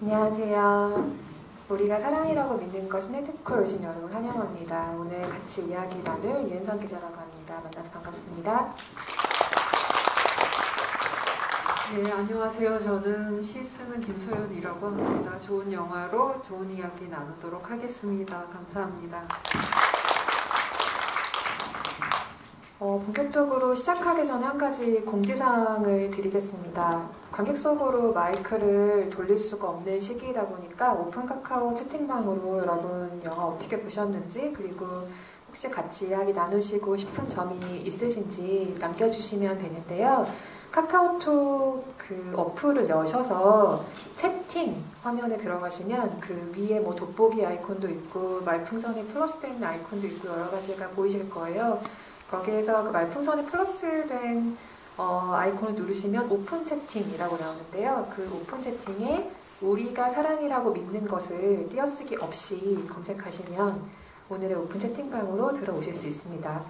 안녕하세요. 우리가 사랑이라고 믿는 것 시네테코 오신 여러분 환영합니다. 오늘 같이 이야기 나눌 이은선 기자라고 합니다. 만나서 반갑습니다. 네, 안녕하세요. 저는 시 쓰는 김소연이라고 합니다. 좋은 영화로 좋은 이야기 나누도록 하겠습니다. 감사합니다. 본격적으로 시작하기 전에 한 가지 공지사항을 드리겠습니다. 관객석으로 마이크를 돌릴 수가 없는 시기이다 보니까 오픈 카카오 채팅방으로 여러분 영화 어떻게 보셨는지, 그리고 혹시 같이 이야기 나누시고 싶은 점이 있으신지 남겨주시면 되는데요. 카카오톡 그 어플을 여셔서 채팅 화면에 들어가시면 그 위에 뭐 돋보기 아이콘도 있고 말풍선이 플러스된 아이콘도 있고 여러 가지가 보이실 거예요. 거기에서 그 말풍선이 플러스된 아이콘을 누르시면 오픈 채팅이라고 나오는데요. 그 오픈 채팅에 우리가 사랑이라고 믿는 것을 띄어쓰기 없이 검색하시면 오늘의 오픈 채팅방으로 들어오실 수 있습니다.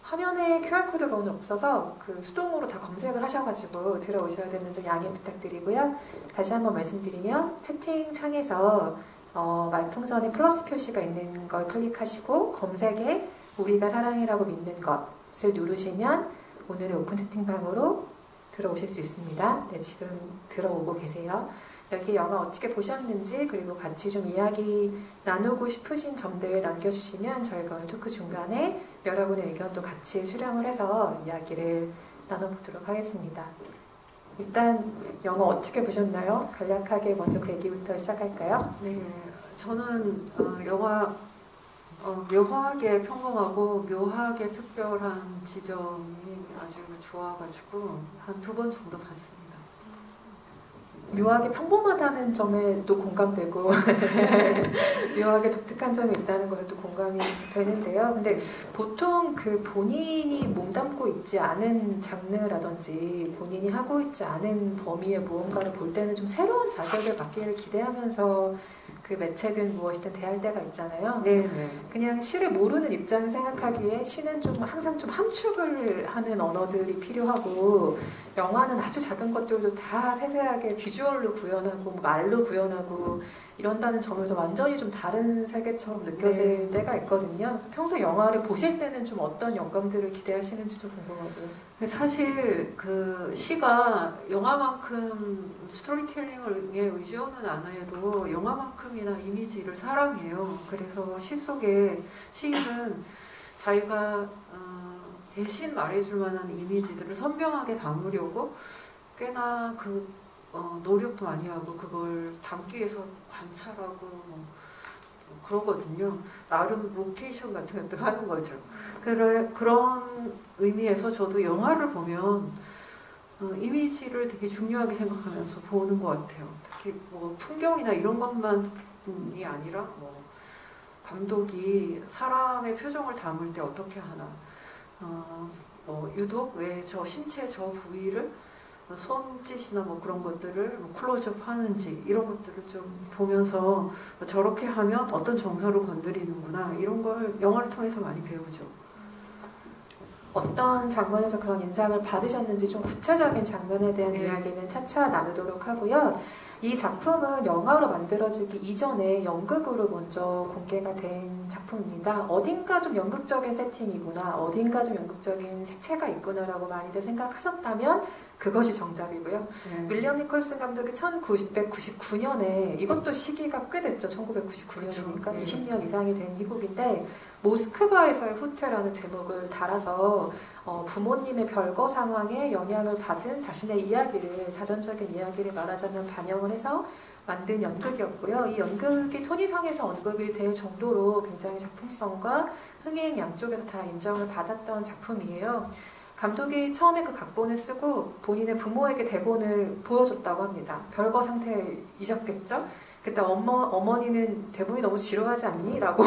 화면에 QR코드가 오늘 없어서 그 수동으로 다 검색을 하셔가지고 들어오셔야 되는 점 양해 부탁드리고요. 다시 한번 말씀드리면 채팅창에서 말풍선에 플러스 표시가 있는 걸 클릭하시고 검색에 우리가 사랑이라고 믿는 것을 누르시면 오늘의 오픈 채팅방으로 들어오실 수 있습니다. 네, 지금 들어오고 계세요. 여기 영화 어떻게 보셨는지, 그리고 같이 좀 이야기 나누고 싶으신 점들 남겨주시면 저희가 오늘 토크 중간에 여러분의 의견도 같이 수렴을 해서 이야기를 나눠보도록 하겠습니다. 일단 영화 어떻게 보셨나요? 간략하게 먼저 그 얘기부터 시작할까요? 네, 저는 영화 묘하게 평범하고 묘하게 특별한 지점이 아주 좋아가지고 한 2번 정도 봤습니다. 묘하게 평범하다는 점에 또 공감되고 묘하게 독특한 점이 있다는 것에 또 공감이 되는데요. 근데 보통 그 본인이 몸담고 있지 않은 장르라든지 본인이 하고 있지 않은 범위의 무언가를 볼 때는 좀 새로운 자극을 받기를 기대하면서 그 매체든 무엇이든 대할 때가 있잖아요. 네. 그냥 시를 모르는 입장을 생각하기에 시는 좀 항상 좀 함축을 하는 언어들이 필요하고, 영화는 아주 작은 것들도 다 세세하게 비주얼로 구현하고 말로 구현하고 이런다는 점에서 완전히 좀 다른 세계처럼 느껴질 때가 있거든요. 그래서 평소 영화를 보실 때는 좀 어떤 영감들을 기대하시는지도 궁금하고요. 사실 그 시가 영화만큼 스토리텔링에 의존은 안 해도 영화만큼이나 이미지를 사랑해요. 그래서 시 속에 시인은 자기가 대신 말해줄 만한 이미지들을 선명하게 담으려고 꽤나 노력도 많이 하고 그걸 담기 위해서 관찰하고 그러거든요. 나름 로케이션 같은 것도 하는 거죠. 그런 의미에서 저도 영화를 보면 이미지를 되게 중요하게 생각하면서 보는 것 같아요. 특히 뭐 풍경이나 이런 것만이 아니라 뭐 감독이 사람의 표정을 담을 때 어떻게 하나, 유독 왜 저 신체 저 부위를 손짓이나 뭐 그런 것들을 클로즈업 하는지 이런 것들을 좀 보면서 저렇게 하면 어떤 정서를 건드리는구나 이런 걸 영화를 통해서 많이 배우죠. 어떤 장면에서 그런 인상을 받으셨는지 좀 구체적인 장면에 대한 이야기는 차차 나누도록 하고요. 이 작품은 영화로 만들어지기 이전에 연극으로 먼저 공개가 된 작품입니다. 어딘가 좀 연극적인 세팅이구나, 어딘가 좀 연극적인 색채가 있구나라고 많이들 생각하셨다면 그것이 정답이고요. 윌리엄 니콜슨 감독이 1999년에, 이것도 시기가 꽤 됐죠. 1999년이니까 20년 이상이 된 미국인데, 모스크바에서의 후퇴라는 제목을 달아서 부모님의 별거 상황에 영향을 받은 자신의 이야기를, 자전적인 이야기를 말하자면 반영을 해서 만든 연극이었고요. 이 연극이 토니상에서 언급이 될 정도로 굉장히 작품성과 흥행 양쪽에서 다 인정을 받았던 작품이에요. 감독이 처음에 그 각본을 쓰고 본인의 부모에게 대본을 보여줬다고 합니다. 별거 상태이셨겠죠? 그때 어머니는 대본이 너무 지루하지 않니? 라고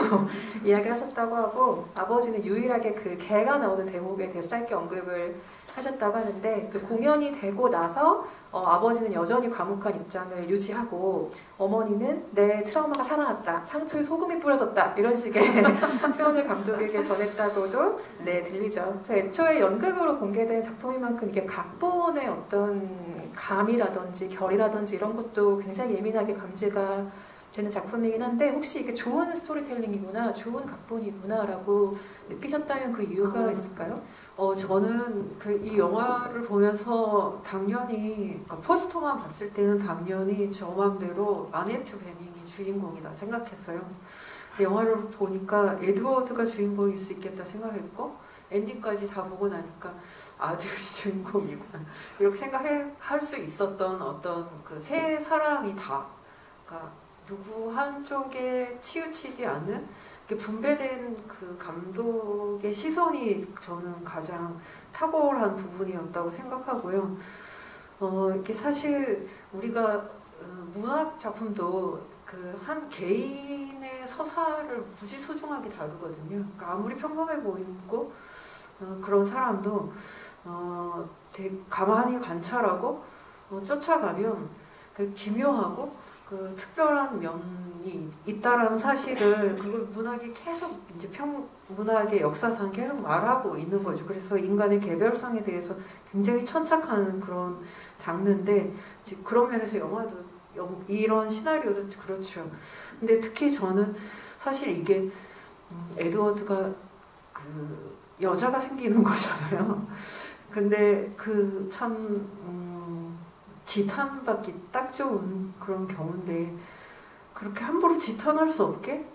이야기를 하셨다고 하고, 아버지는 유일하게 그 개가 나오는 대목에 대해서 짧게 언급을 하셨다고 하는데, 그 공연이 되고 나서 아버지는 여전히 과묵한 입장을 유지하고 어머니는 내 트라우마가 살아났다, 상처에 소금이 뿌려졌다 이런 식의 표현을 감독에게 전했다고도 네 들리죠. 그래서 애초에 연극으로 공개된 작품인 만큼 이게 각본의 어떤 감이라든지 결이라든지 이런 것도 굉장히 예민하게 감지가 되는 작품이긴 한데 혹시 이게 좋은 스토리텔링이구나, 좋은 각본이구나라고 느끼셨다면 그 이유가 있을까요? 저는 이 영화를 보면서 당연히 그러니까 포스터만 봤을 때는 당연히 저 맘대로 아네트 베닝이 주인공이다 생각했어요. 영화를 보니까 에드워드가 주인공일 수 있겠다 생각했고 엔딩까지 다 보고 나니까 아들이 주인공이구나 이렇게 생각할 수 있었던 어떤 그 세 사람이 다 그러니까 누구 한쪽에 치우치지 않는 분배된 그 감독의 시선이 저는 가장 탁월한 부분이었다고 생각하고요. 이게 사실 우리가 문학 작품도 그 한 개인의 서사를 무지 소중하게 다루거든요. 그러니까 아무리 평범해 보이고 그런 사람도 되게 가만히 관찰하고 쫓아가면 그 기묘하고 그 특별한 면이 있다라는 사실을 그걸 문학이 계속 이제 문학의 역사상 계속 말하고 있는 거죠. 그래서 인간의 개별성에 대해서 굉장히 천착하는 그런 장르인데 그런 면에서 영화도 이런 시나리오도 그렇죠. 근데 특히 저는 사실 이게 에드워드가 그 여자가 생기는 거잖아요. 근데 그 참 지탄받기 딱 좋은 그런 경우인데 그렇게 함부로 지탄할 수 없게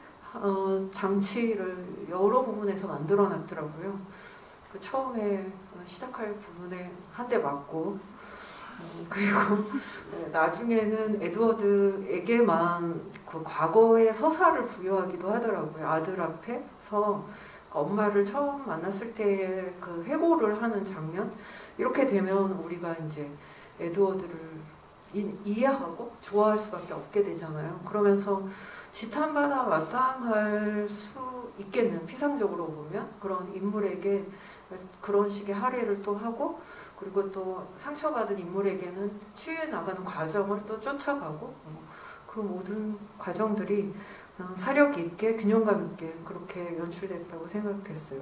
장치를 여러 부분에서 만들어 놨더라고요. 그 처음에 시작할 부분에 한 대 맞고 그리고 나중에는 에드워드에게만 그 과거의 서사를 부여하기도 하더라고요. 아들 앞에서 엄마를 처음 만났을 때의 그 해고를 하는 장면 이렇게 되면 우리가 이제 에드워드를 이해하고 좋아할 수밖에 없게 되잖아요. 그러면서 지탄받아 마땅할 수 있겠는 피상적으로 보면 그런 인물에게 그런 식의 할애를 또 하고 그리고 또 상처받은 인물에게는 치유해 나가는 과정을 또 쫓아가고 그 모든 과정들이 사력 있게 균형감 있게 그렇게 연출됐다고 생각됐어요.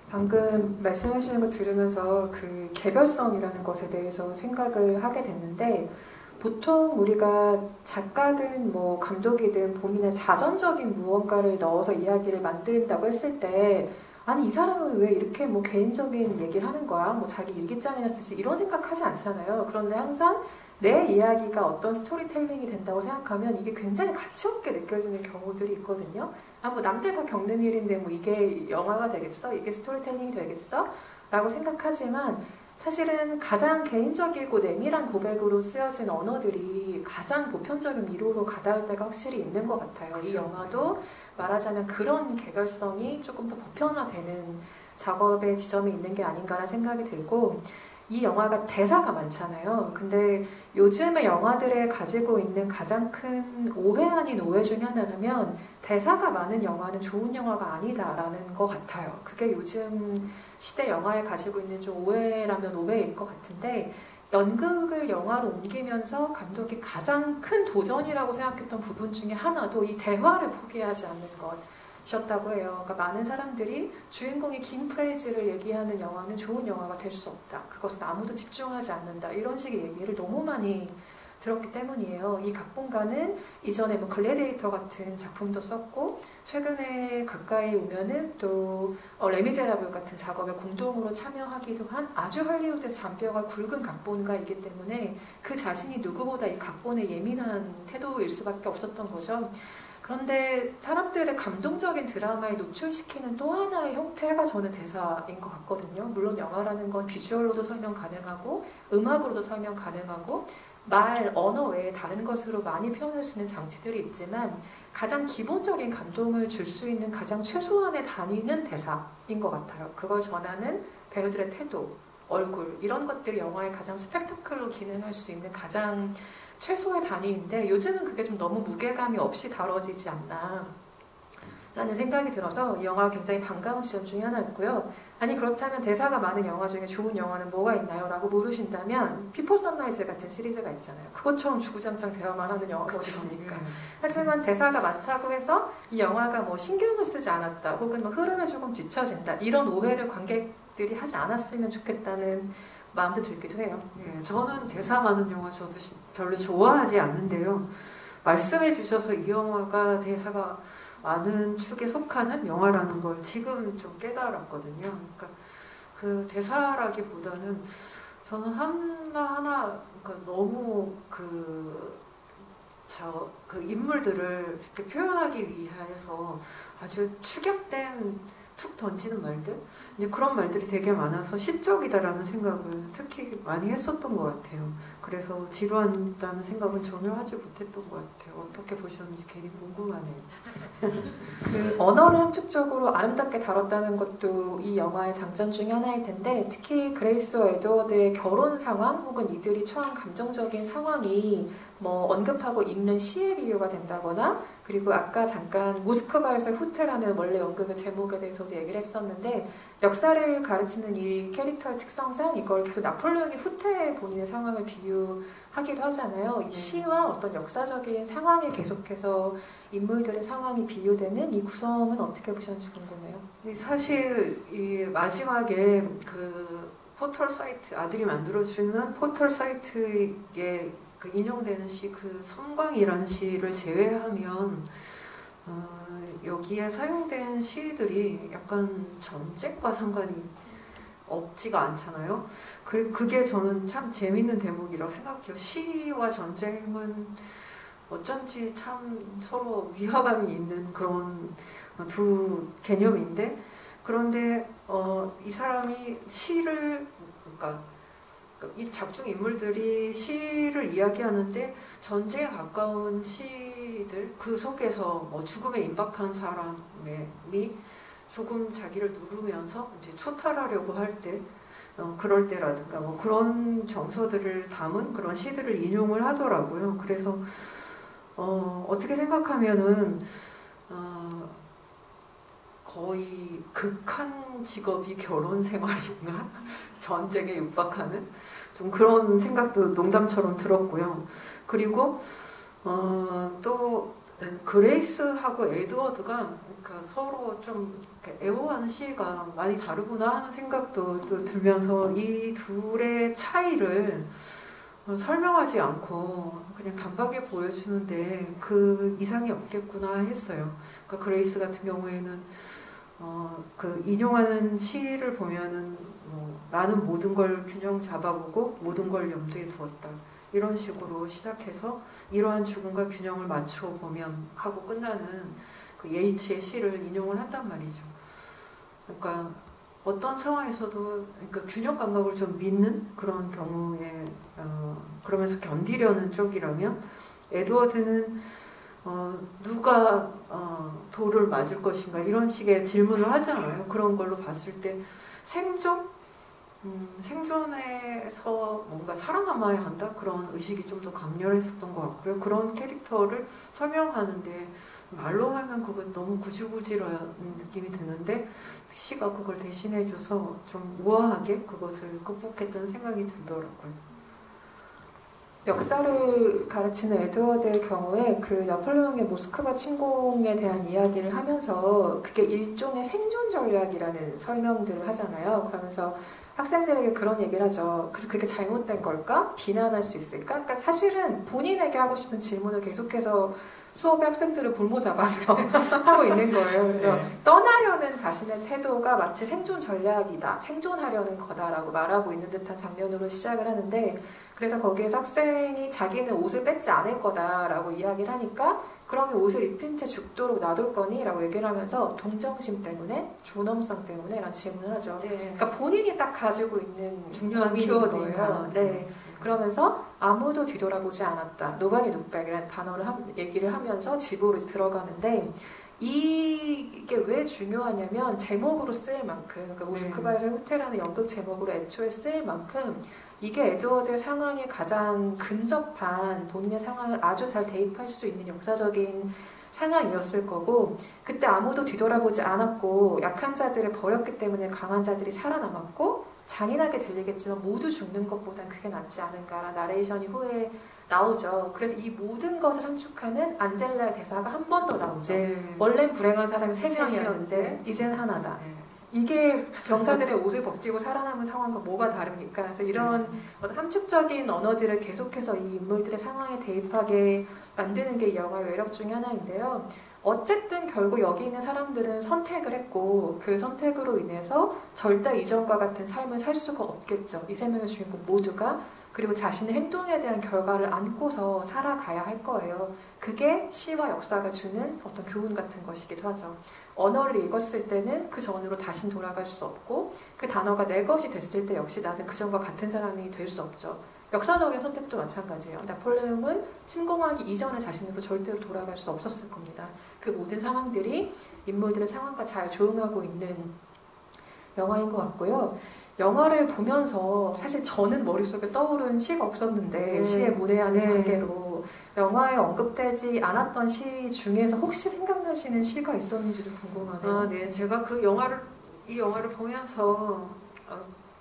방금 말씀하시는 거 들으면서 그 개별성이라는 것에 대해서 생각을 하게 됐는데 보통 우리가 작가든 뭐 감독이든 본인의 자전적인 무언가를 넣어서 이야기를 만든다고 했을 때 아니 이 사람은 왜 이렇게 뭐 개인적인 얘기를 하는 거야? 뭐 자기 일기장이나 쓰지 이런 생각하지 않잖아요. 그런데 항상 내 이야기가 어떤 스토리텔링이 된다고 생각하면 이게 굉장히 가치 없게 느껴지는 경우들이 있거든요. 아, 뭐 남들 다 겪는 일인데 뭐 이게 영화가 되겠어? 이게 스토리텔링이 되겠어? 라고 생각하지만 사실은 가장 개인적이고 내밀한 고백으로 쓰여진 언어들이 가장 보편적인 미로로 가닿을 때가 확실히 있는 것 같아요. 이 영화도 말하자면 그런 개별성이 조금 더 보편화되는 작업의 지점이 있는 게 아닌가라는 생각이 들고 이 영화가 대사가 많잖아요. 근데 요즘의 영화들에 가지고 있는 가장 큰 오해 아닌 오해 중에 하나라면 대사가 많은 영화는 좋은 영화가 아니다라는 것 같아요. 그게 요즘 시대 영화에 가지고 있는 좀 오해라면 오해일 것 같은데 연극을 영화로 옮기면서 감독이 가장 큰 도전이라고 생각했던 부분 중에 하나도 이 대화를 포기하지 않는 것이었다고 해요. 그러니까 많은 사람들이 주인공이 긴 프레이즈를 얘기하는 영화는 좋은 영화가 될 수 없다. 그것은 아무도 집중하지 않는다. 이런 식의 얘기를 너무 많이 들었기 때문이에요. 이 각본가는 이전에 뭐 글래디에이터 같은 작품도 썼고 최근에 가까이 오면은 또 레미제라블 같은 작업에 공동으로 참여하기도 한 아주 할리우드에서 잔뼈가 굵은 각본가이기 때문에 그 자신이 누구보다 이 각본에 예민한 태도일 수밖에 없었던 거죠. 그런데 사람들의 감동적인 드라마에 노출시키는 또 하나의 형태가 저는 대사인 것 같거든요. 물론 영화라는 건 비주얼로도 설명 가능하고 음악으로도 설명 가능하고 말, 언어 외에 다른 것으로 많이 표현할 수 있는 장치들이 있지만 가장 기본적인 감동을 줄 수 있는 가장 최소한의 단위는 대사인 것 같아요. 그걸 전하는 배우들의 태도, 얼굴 이런 것들이 영화의 가장 스펙터클로 기능할 수 있는 가장 최소의 단위인데 요즘은 그게 좀 너무 무게감이 없이 다뤄지지 않나. 라는 생각이 들어서 이 영화가 굉장히 반가운 지점 중에 하나였고요. 아니 그렇다면 대사가 많은 영화 중에 좋은 영화는 뭐가 있나요? 라고 물으신다면 비포 선라이즈 같은 시리즈가 있잖아요. 그것처럼 주구장창 대화만 하는 영화가 어디 있습니까? 하지만 대사가 많다고 해서 이 영화가 뭐 신경을 쓰지 않았다 혹은 뭐 흐름에 조금 뒤처진다 이런 오해를 관객들이 하지 않았으면 좋겠다는 마음도 들기도 해요. 네, 저는 대사 많은 영화 저도 별로 좋아하지 않는데요. 말씀해 주셔서 이 영화가 대사가 많은 축에 속하는 영화라는 걸 지금 좀 깨달았거든요. 그러니까 그 대사라기보다는 저는 하나하나 그러니까 너무 그 인물들을 이렇게 표현하기 위해서 아주 축약된 툭 던지는 말들 이제 그런 말들이 되게 많아서 시적이다라는 생각을 특히 많이 했었던 것 같아요. 그래서 지루하다는 생각은 전혀 하지 못했던 것 같아요. 어떻게 보셨는지 괜히 궁금하네요. 그 언어를 함축적으로 아름답게 다뤘다는 것도 이 영화의 장점 중에 하나일 텐데 특히 그레이스와 에드워드의 결혼 상황 혹은 이들이 처한 감정적인 상황이 뭐 언급하고 읽는 시의 비유가 된다거나 그리고 아까 잠깐 모스크바에서의 후퇴라는 원래 연극의 제목에 대해서도 얘기를 했었는데 역사를 가르치는 이 캐릭터의 특성상 이걸 계속 나폴레옹의 후퇴 본인의 상황을 비유하기도 하잖아요. 이 시와 어떤 역사적인 상황에 계속해서 인물들의 상황이 비유되는 이 구성은 어떻게 보셨는지 궁금해요. 사실 이 마지막에 그 포털 사이트 아들이 만들어주는 포털 사이트에 그 인용되는 시 그 섬광이라는 시를 제외하면 여기에 사용된 시들이 약간 전쟁과 상관이 없지가 않잖아요. 그게 저는 참 재밌는 대목이라고 생각해요. 시와 전쟁은 어쩐지 참 서로 위화감이 있는 그런 두 개념인데 그런데 이 사람이 시를 그러니까 이 작중 인물들이 시를 이야기하는데 전쟁에 가까운 시들 그 속에서 뭐 죽음에 임박한 사람이 조금 자기를 누르면서 이제 초탈하려고 할 때 그럴 때라든가 뭐 그런 정서들을 담은 그런 시들을 인용을 하더라고요. 그래서 어떻게 생각하면은 거의 극한 직업이 결혼 생활인가? 전쟁에 육박하는 좀 그런 생각도 농담처럼 들었고요. 그리고 또 그레이스하고 에드워드가 그러니까 서로 좀 애호하는 시가 많이 다르구나 하는 생각도 또 들면서 이 둘의 차이를 설명하지 않고 그냥 단박에 보여주는데 그 이상이 없겠구나 했어요. 그러니까 그레이스 같은 경우에는 그 인용하는 시를 보면은 나는 모든 걸 균형 잡아보고 모든 걸 염두에 두었다. 이런 식으로 시작해서 이러한 죽음과 균형을 맞춰보면 하고 끝나는 그 예이츠의 시를 인용을 한단 말이죠. 그러니까 어떤 상황에서도 그러니까 균형 감각을 좀 믿는 그런 경우에 그러면서 견디려는 쪽이라면 에드워드는 누가 돌을 맞을 것인가 이런 식의 질문을 하잖아요. 그런 걸로 봤을 때 생존에서 뭔가 살아남아야 한다 그런 의식이 좀 더 강렬했었던 것 같고요. 그런 캐릭터를 설명하는데 말로 하면 그거 너무 구질구질한 느낌이 드는데 시가 그걸 대신해줘서 좀 우아하게 그것을 극복했다는 생각이 들더라고요. 역사를 가르치는 에드워드의 경우에 그 나폴레옹의 모스크바 침공에 대한 이야기를 하면서 그게 일종의 생존 전략이라는 설명들을 하잖아요. 그러면서 학생들에게 그런 얘기를 하죠. 그래서 그게 잘못된 걸까? 비난할 수 있을까? 그러니까 사실은 본인에게 하고 싶은 질문을 계속해서 수업의 학생들을 볼모 잡아서 하고 있는 거예요. 그래서 떠나려는 자신의 태도가 마치 생존 전략이다. 생존하려는 거다라고 말하고 있는 듯한 장면으로 시작을 하는데 그래서 거기에서 학생이 자기는 옷을 뺏지 않을 거다라고 이야기를 하니까 그러면 옷을 입힌 채 죽도록 놔둘 거니? 라고 얘기를 하면서 동정심 때문에? 존엄성 때문에? 라는 질문을 하죠. 네. 그러니까 본인이 딱 가지고 있는 중요한 키워드니까. 네. 그러면서 아무도 뒤돌아보지 않았다. Nobody looked back이라는 단어를 얘기를 하면서 집으로 들어가는데 이게 왜 중요하냐면 제목으로 쓰일 만큼 그러니까 모스크바에서의 후퇴라는 연극 제목으로 애초에 쓰일 만큼 이게 에드워드의 상황에 가장 근접한 본인의 상황을 아주 잘 대입할 수 있는 역사적인 상황이었을 거고 그때 아무도 뒤돌아보지 않았고 약한 자들을 버렸기 때문에 강한 자들이 살아남았고 잔인하게 들리겠지만 모두 죽는 것보단 그게 낫지 않은가라는 나레이션이 후에 나오죠. 그래서 이 모든 것을 함축하는 안젤라의 대사가 한 번 더 나오죠. 네. 원래는 불행한 사람이 세 셋이었는데 명이었는데 이제는 하나다. 네. 이게 병사들의 옷을 벗기고 살아남은 상황과 뭐가 다릅니까? 그래서 이런 어떤 함축적인 언어들을 계속해서 이 인물들의 상황에 대입하게 만드는 게 이 영화의 매력 중에 하나인데요. 어쨌든 결국 여기 있는 사람들은 선택을 했고 그 선택으로 인해서 절대 이전과 같은 삶을 살 수가 없겠죠. 이 세 명의 주인공 모두가. 그리고 자신의 행동에 대한 결과를 안고서 살아가야 할 거예요. 그게 시와 역사가 주는 어떤 교훈 같은 것이기도 하죠. 언어를 읽었을 때는 그 전으로 다신 돌아갈 수 없고 그 단어가 내 것이 됐을 때 역시 나는 그 전과 같은 사람이 될 수 없죠. 역사적인 선택도 마찬가지예요. 나폴레옹은 침공하기 이전의 자신으로 절대로 돌아갈 수 없었을 겁니다. 그 모든 상황들이 인물들의 상황과 잘 조응하고 있는 영화인 것 같고요. 영화를 보면서 사실 저는 머릿속에 떠오른 시가 없었는데 시의 문외한의 관계로 영화에 언급되지 않았던 시 중에서 혹시 생각나시는 시가 있었는지도 궁금하네요. 아, 네. 제가 이 영화를 보면서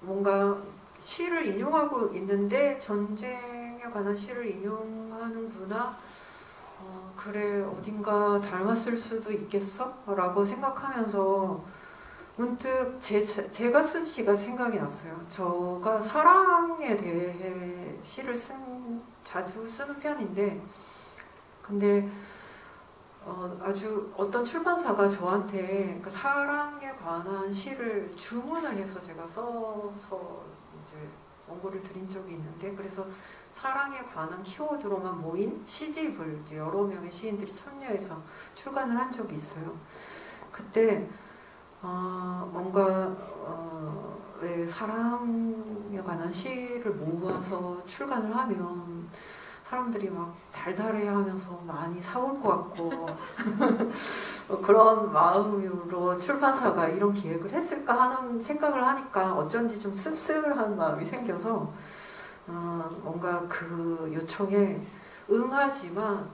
뭔가 시를 인용하고 있는데 전쟁에 관한 시를 인용하는구나. 그래 어딘가 닮았을 수도 있겠어? 라고 생각하면서 문득 제가 쓴 시가 생각이 났어요. 제가 사랑에 대해 시를 자주 쓰는 편인데 근데 아주 어떤 출판사가 저한테 그 사랑에 관한 시를 주문을 해서 제가 써서 이제 원고를 드린 적이 있는데 그래서 사랑에 관한 키워드로만 모인 시집을 이제 여러 명의 시인들이 참여해서 출간을 한 적이 있어요. 그때 뭔가 왜 사랑에 관한 시를 모아서 출간을 하면 사람들이 막 달달해하면서 많이 사올 것 같고 그런 마음으로 출판사가 이런 기획을 했을까 하는 생각을 하니까 어쩐지 좀 씁쓸한 마음이 생겨서 뭔가 그 요청에 응하지만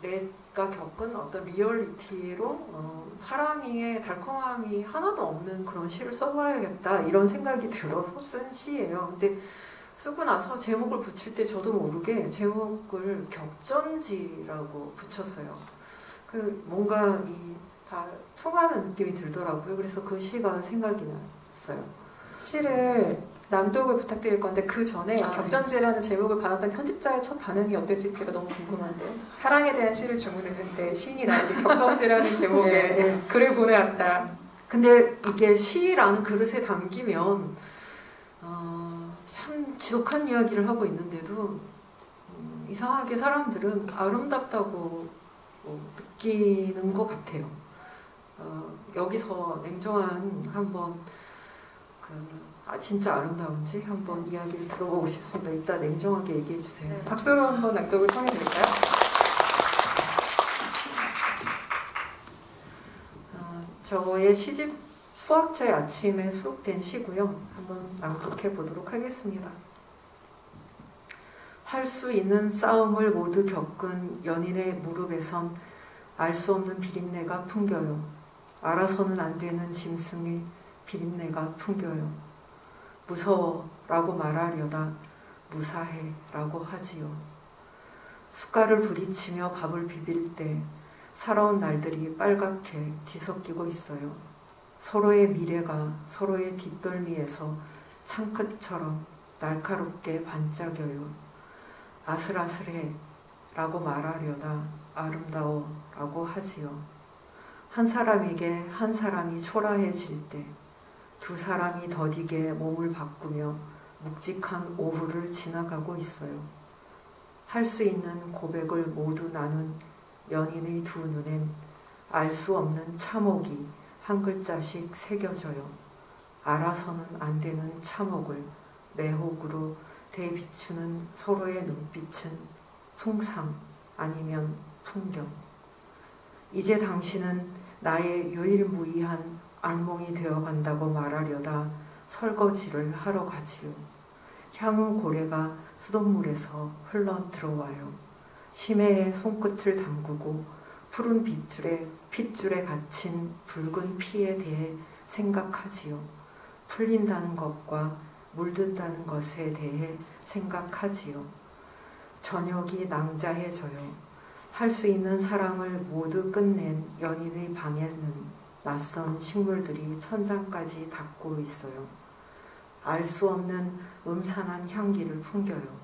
내가 겪은 어떤 리얼리티로 사랑의 달콤함이 하나도 없는 그런 시를 써봐야겠다 이런 생각이 들어서 쓴 시예요. 근데 쓰고 나서 제목을 붙일 때 저도 모르게 제목을 격전지라고 붙였어요. 그 뭔가 다 통하는 느낌이 들더라고요. 그래서 그 시가 생각이 났어요. 시를 낭독을 부탁드릴 건데 그 전에 네. 격전지라는 제목을 받았던 편집자의 첫 반응이 어땠을지가 너무 궁금한데요. 사랑에 대한 시를 주문했는데 시인이 나에게 격전지라는 제목의 네. 글을 보내왔다. 근데 이게 시라는 그릇에 담기면 참 지독한 이야기를 하고 있는데도 이상하게 사람들은 아름답다고 느끼는 것 같아요. 여기서 냉정한 한번 진짜 아름다운지 한번 이야기를 들어보고 싶습니다. 이따 냉정하게 얘기해 주세요. 네, 박수로 한번 낭독을 청해 드릴까요? 저의 시집 수학자의 아침에 수록된 시고요. 한번 낭독해 보도록 하겠습니다. 할 수 있는 싸움을 모두 겪은 연인의 무릎에선 알 수 없는 비린내가 풍겨요. 알아서는 안 되는 짐승의 비린내가 풍겨요. 무서워 라고 말하려다 무사해 라고 하지요. 숟갈을 부딪히며 밥을 비빌 때 살아온 날들이 빨갛게 뒤섞이고 있어요. 서로의 미래가 서로의 뒷덜미에서 창끝처럼 날카롭게 반짝여요. 아슬아슬해 라고 말하려다 아름다워 라고 하지요. 한 사람에게 한 사람이 초라해질 때 두 사람이 더디게 몸을 바꾸며 묵직한 오후를 지나가고 있어요. 할 수 있는 고백을 모두 나눈 연인의 두 눈엔 알 수 없는 참혹이 한 글자씩 새겨져요. 알아서는 안 되는 참혹을 매혹으로 대비추는 서로의 눈빛은 풍상 아니면 풍경. 이제 당신은 나의 유일무이한 악몽이 되어간다고 말하려다 설거지를 하러 가지요. 향후 고래가 수돗물에서 흘러 들어와요. 심해에 손끝을 담그고 푸른 핏줄에 갇힌 붉은 피에 대해 생각하지요. 풀린다는 것과 물든다는 것에 대해 생각하지요. 저녁이 낭자해져요. 할 수 있는 사랑을 모두 끝낸 연인의 방에는 낯선 식물들이 천장까지 닿고 있어요. 알 수 없는 음산한 향기를 풍겨요.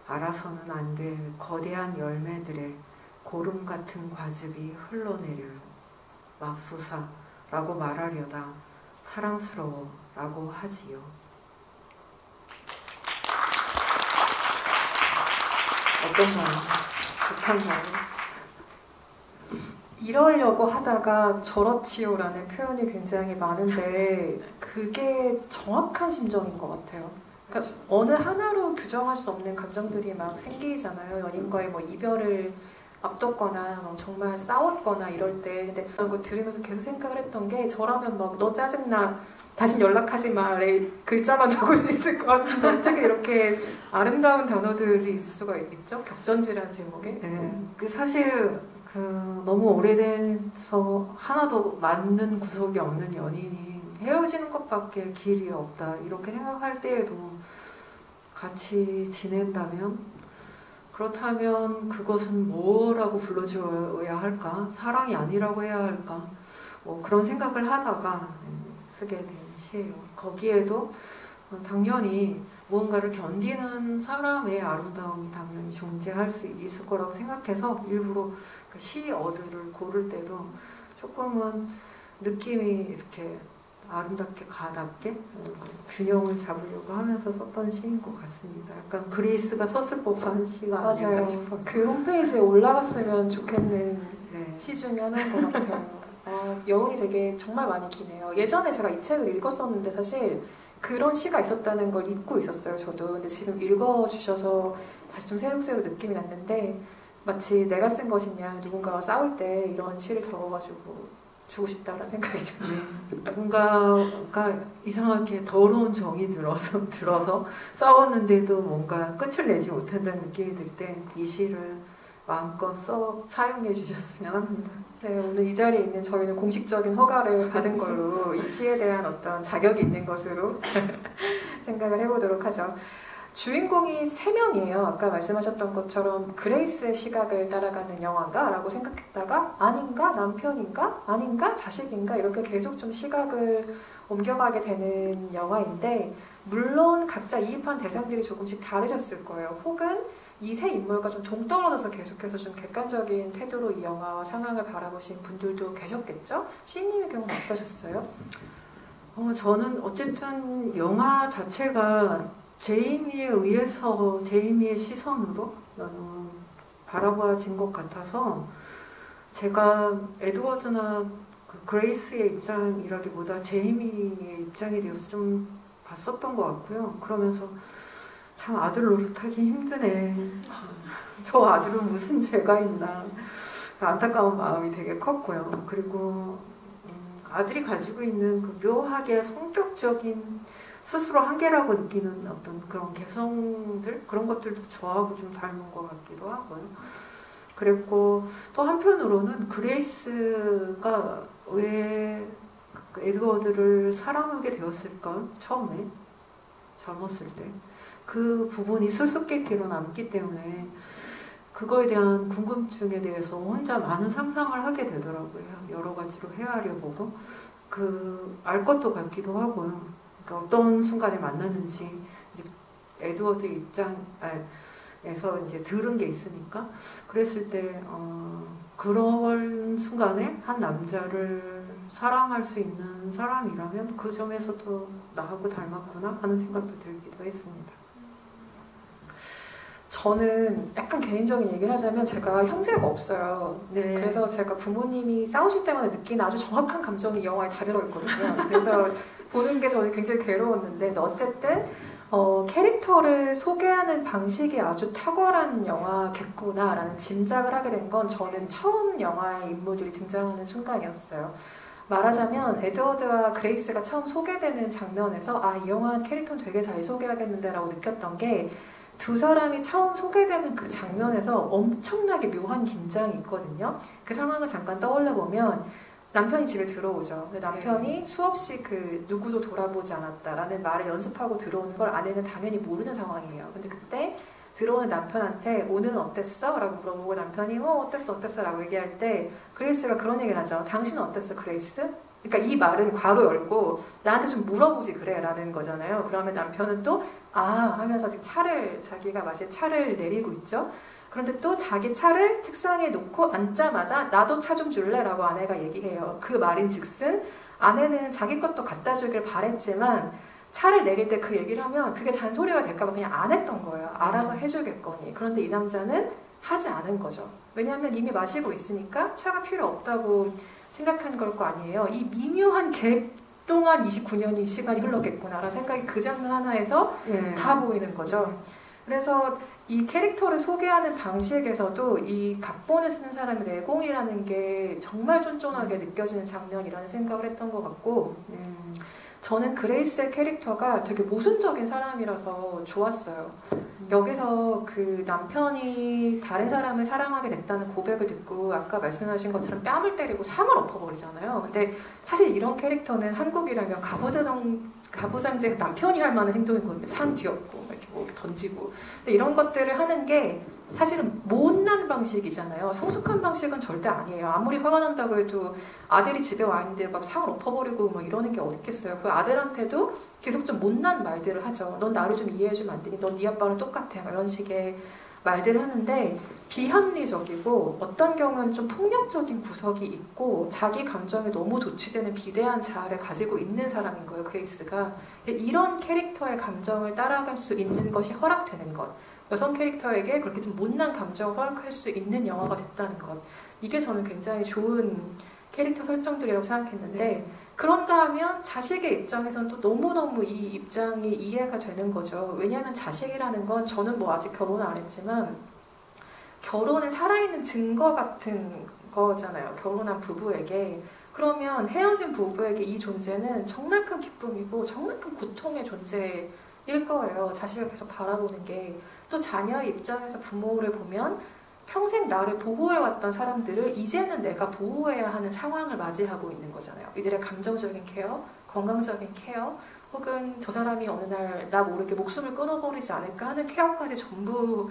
알아서는 안 될 거대한 열매들의 고름 같은 과즙이 흘러내려요. 맙소사라고 말하려다 사랑스러워라고 하지요. 어떤가요? 좋단가요? 이러려고 하다가 저렇지요라는 표현이 굉장히 많은데 그게 정확한 심정인 것 같아요. 그러니까 어느 하나로 규정할 수 없는 감정들이 막 생기잖아요. 연인과의 뭐 이별을 앞뒀거나 뭐 정말 싸웠거나 이럴 때. 근데 그거 들으면서 계속 생각을 했던 게 저라면 막 너 짜증나 다신 연락하지 마의 글자만 적을 수 있을 것 같은데 어떻게 이렇게 아름다운 단어들이 있을 수가 있죠? 격전지라는 제목에. 네, 사실 너무 오래돼서 하나도 맞는 구석이 없는 연인이 헤어지는 것밖에 길이 없다 이렇게 생각할 때에도 같이 지낸다면 그렇다면 그것은 뭐라고 불러줘야 할까? 사랑이 아니라고 해야 할까? 그런 생각을 하다가 쓰게 된 시예요. 거기에도 당연히 무언가를 견디는 사람의 아름다움이 당연히 존재할 수 있을 거라고 생각해서 일부러 그 시 어들을 고를 때도 조금은 느낌이 이렇게 아름답게 가답게 균형을 잡으려고 하면서 썼던 시인 것 같습니다. 약간 그리스가 썼을 법한 시가 아닌가 싶어요. 그 홈페이지에 올라갔으면 좋겠는 네. 시 중에 하나인 것 같아요. 여운이 되게 정말 많이 기네요. 예전에 제가 이 책을 읽었었는데 사실 그런 시가 있었다는 걸 잊고 있었어요, 저도. 근데 지금 읽어주셔서 다시 좀 새록새록 느낌이 났는데 마치 내가 쓴 것이냐, 누군가와 싸울 때 이런 시를 적어가지고 주고 싶다라는 생각이 드네요. 누군가가 이상하게 더러운 정이 들어서 싸웠는데도 뭔가 끝을 내지 못한다는 느낌이 들 때 이 시를 마음껏 사용해 주셨으면 합니다. 네, 오늘 이 자리에 있는 저희는 공식적인 허가를 받은 걸로 이 시에 대한 어떤 자격이 있는 것으로 생각을 해보도록 하죠. 주인공이 3명이에요. 아까 말씀하셨던 것처럼 그레이스의 시각을 따라가는 영화인가? 라고 생각했다가 아닌가? 남편인가? 아닌가? 자식인가? 이렇게 계속 좀 시각을 옮겨가게 되는 영화인데 물론 각자 이입한 대상들이 조금씩 다르셨을 거예요. 혹은 이 세 인물과 좀 동떨어져서 계속해서 좀 객관적인 태도로 이 영화와 상황을 바라보신 분들도 계셨겠죠? 시인님의 경우는 어떠셨어요? 저는 어쨌든 영화 자체가 제이미에 의해서 제이미의 시선으로 바라봐진 것 같아서 제가 에드워드나 그레이스의 입장이라기보다 제이미의 입장이 되어서 좀 봤었던 것 같고요. 그러면서 참 아들 노릇하기 힘드네. 저 아들은 무슨 죄가 있나. 안타까운 마음이 되게 컸고요. 그리고 아들이 가지고 있는 그 묘하게 성격적인 스스로 한계라고 느끼는 어떤 그런 개성들 그런 것들도 저하고 좀 닮은 것 같기도 하고요. 그랬고 또 한편으로는 그레이스가 왜 에드워드를 사랑하게 되었을까 처음에 젊었을 때 그 부분이 수수께끼로 남기 때문에 그거에 대한 궁금증에 대해서 혼자 많은 상상을 하게 되더라고요. 여러 가지로 헤아려 보고 알 것도 같기도 하고요. 그러니까 어떤 순간에 만났는지 이제 에드워드 입장에서 이제 들은 게 있으니까 그랬을 때 그런 순간에 한 남자를 사랑할 수 있는 사람이라면 그 점에서도 나하고 닮았구나 하는 생각도 들기도 했습니다. 저는 약간 개인적인 얘기를 하자면 제가 형제가 없어요. 네. 그래서 제가 부모님이 싸우실 때마다 느끼는 아주 정확한 감정이 영화에 다 들어있거든요. 그래서 보는 게 저는 굉장히 괴로웠는데 어쨌든 캐릭터를 소개하는 방식이 아주 탁월한 영화겠구나라는 짐작을 하게 된 건 저는 처음 영화의 인물들이 등장하는 순간이었어요. 말하자면 에드워드와 그레이스가 처음 소개되는 장면에서 이 영화 캐릭터는 되게 잘 소개하겠는데 라고 느꼈던 게 두 사람이 처음 소개되는 그 장면에서 엄청나게 묘한 긴장이 있거든요. 그 상황을 잠깐 떠올려 보면 남편이 집에 들어오죠. 근데 남편이 수없이 그 누구도 돌아보지 않았다라는 말을 연습하고 들어오는 걸 아내는 당연히 모르는 상황이에요. 근데 그때 들어오는 남편한테 오늘은 어땠어? 라고 물어보고 남편이 어땠어 어땠어 라고 얘기할 때 그레이스가 그런 얘기를 하죠. 당신은 어땠어 그레이스? 그러니까 이 말은 괄호 열고 나한테 좀 물어보지 그래 라는 거잖아요. 그러면 남편은 또 하면서 자기가 마실 차를 내리고 있죠. 그런데 또 자기 차를 책상에 놓고 앉자마자 나도 차 좀 줄래? 라고 아내가 얘기해요. 그 말인즉슨 아내는 자기 것도 갖다 주길 바랬지만 차를 내릴 때 그 얘기를 하면 그게 잔소리가 될까봐 그냥 안 했던 거예요. 알아서 해주겠거니. 그런데 이 남자는 하지 않은 거죠. 왜냐하면 이미 마시고 있으니까 차가 필요 없다고 생각한 걸 거 아니에요. 이 미묘한 갭 동안 29년이 시간이 흘렀겠구나라는 생각이 그 장면 하나에서 다 보이는 거죠. 그래서 이 캐릭터를 소개하는 방식에서도 이 각본을 쓰는 사람의 내공이라는 게 정말 쫀쫀하게 느껴지는 장면이라는 생각을 했던 것 같고 저는 그레이스의 캐릭터가 되게 모순적인 사람이라서 좋았어요. 여기서 그 남편이 다른 사람을 사랑하게 됐다는 고백을 듣고 아까 말씀하신 것처럼 뺨을 때리고 상을 엎어버리잖아요. 근데 사실 이런 캐릭터는 한국이라면 가부장제 남편이 할 만한 행동이거든요. 상 뒤엎고 이렇게 던지고. 근데 이런 것들을 하는 게 사실은 못난 방식이잖아요. 성숙한 방식은 절대 아니에요. 아무리 화가 난다고 해도 아들이 집에 와 있는데 막 상을 엎어버리고 막 이러는 게 어딨겠어요. 그 아들한테도 계속 좀 못난 말들을 하죠. 넌 나를 좀 이해해주면 안 되니? 넌 네 아빠랑 똑같아. 이런 식의 말들을 하는데 비합리적이고 어떤 경우는 좀 폭력적인 구석이 있고 자기 감정에 너무 도취되는 비대한 자아를 가지고 있는 사람인 거예요. 그레이스가. 이런 캐릭터의 감정을 따라갈 수 있는 것이 허락되는 것. 여성 캐릭터에게 그렇게 좀 못난 감정을 허락할 수 있는 영화가 됐다는 것. 이게 저는 굉장히 좋은 캐릭터 설정들이라고 생각했는데 그런가 하면 자식의 입장에서는 또 너무너무 이 입장이 이해가 되는 거죠. 왜냐하면 자식이라는 건 저는 뭐 아직 결혼을 안 했지만 결혼은 살아있는 증거 같은 거잖아요. 결혼한 부부에게. 그러면 헤어진 부부에게 이 존재는 정말 큰 기쁨이고 정말 큰 고통의 존재일 거예요. 자식을 계속 바라보는 게. 또 자녀의 입장에서 부모를 보면 평생 나를 보호해왔던 사람들을 이제는 내가 보호해야 하는 상황을 맞이하고 있는 거잖아요. 이들의 감정적인 케어, 건강적인 케어, 혹은 저 사람이 어느 날 나 모르게 목숨을 끊어버리지 않을까 하는 케어까지 전부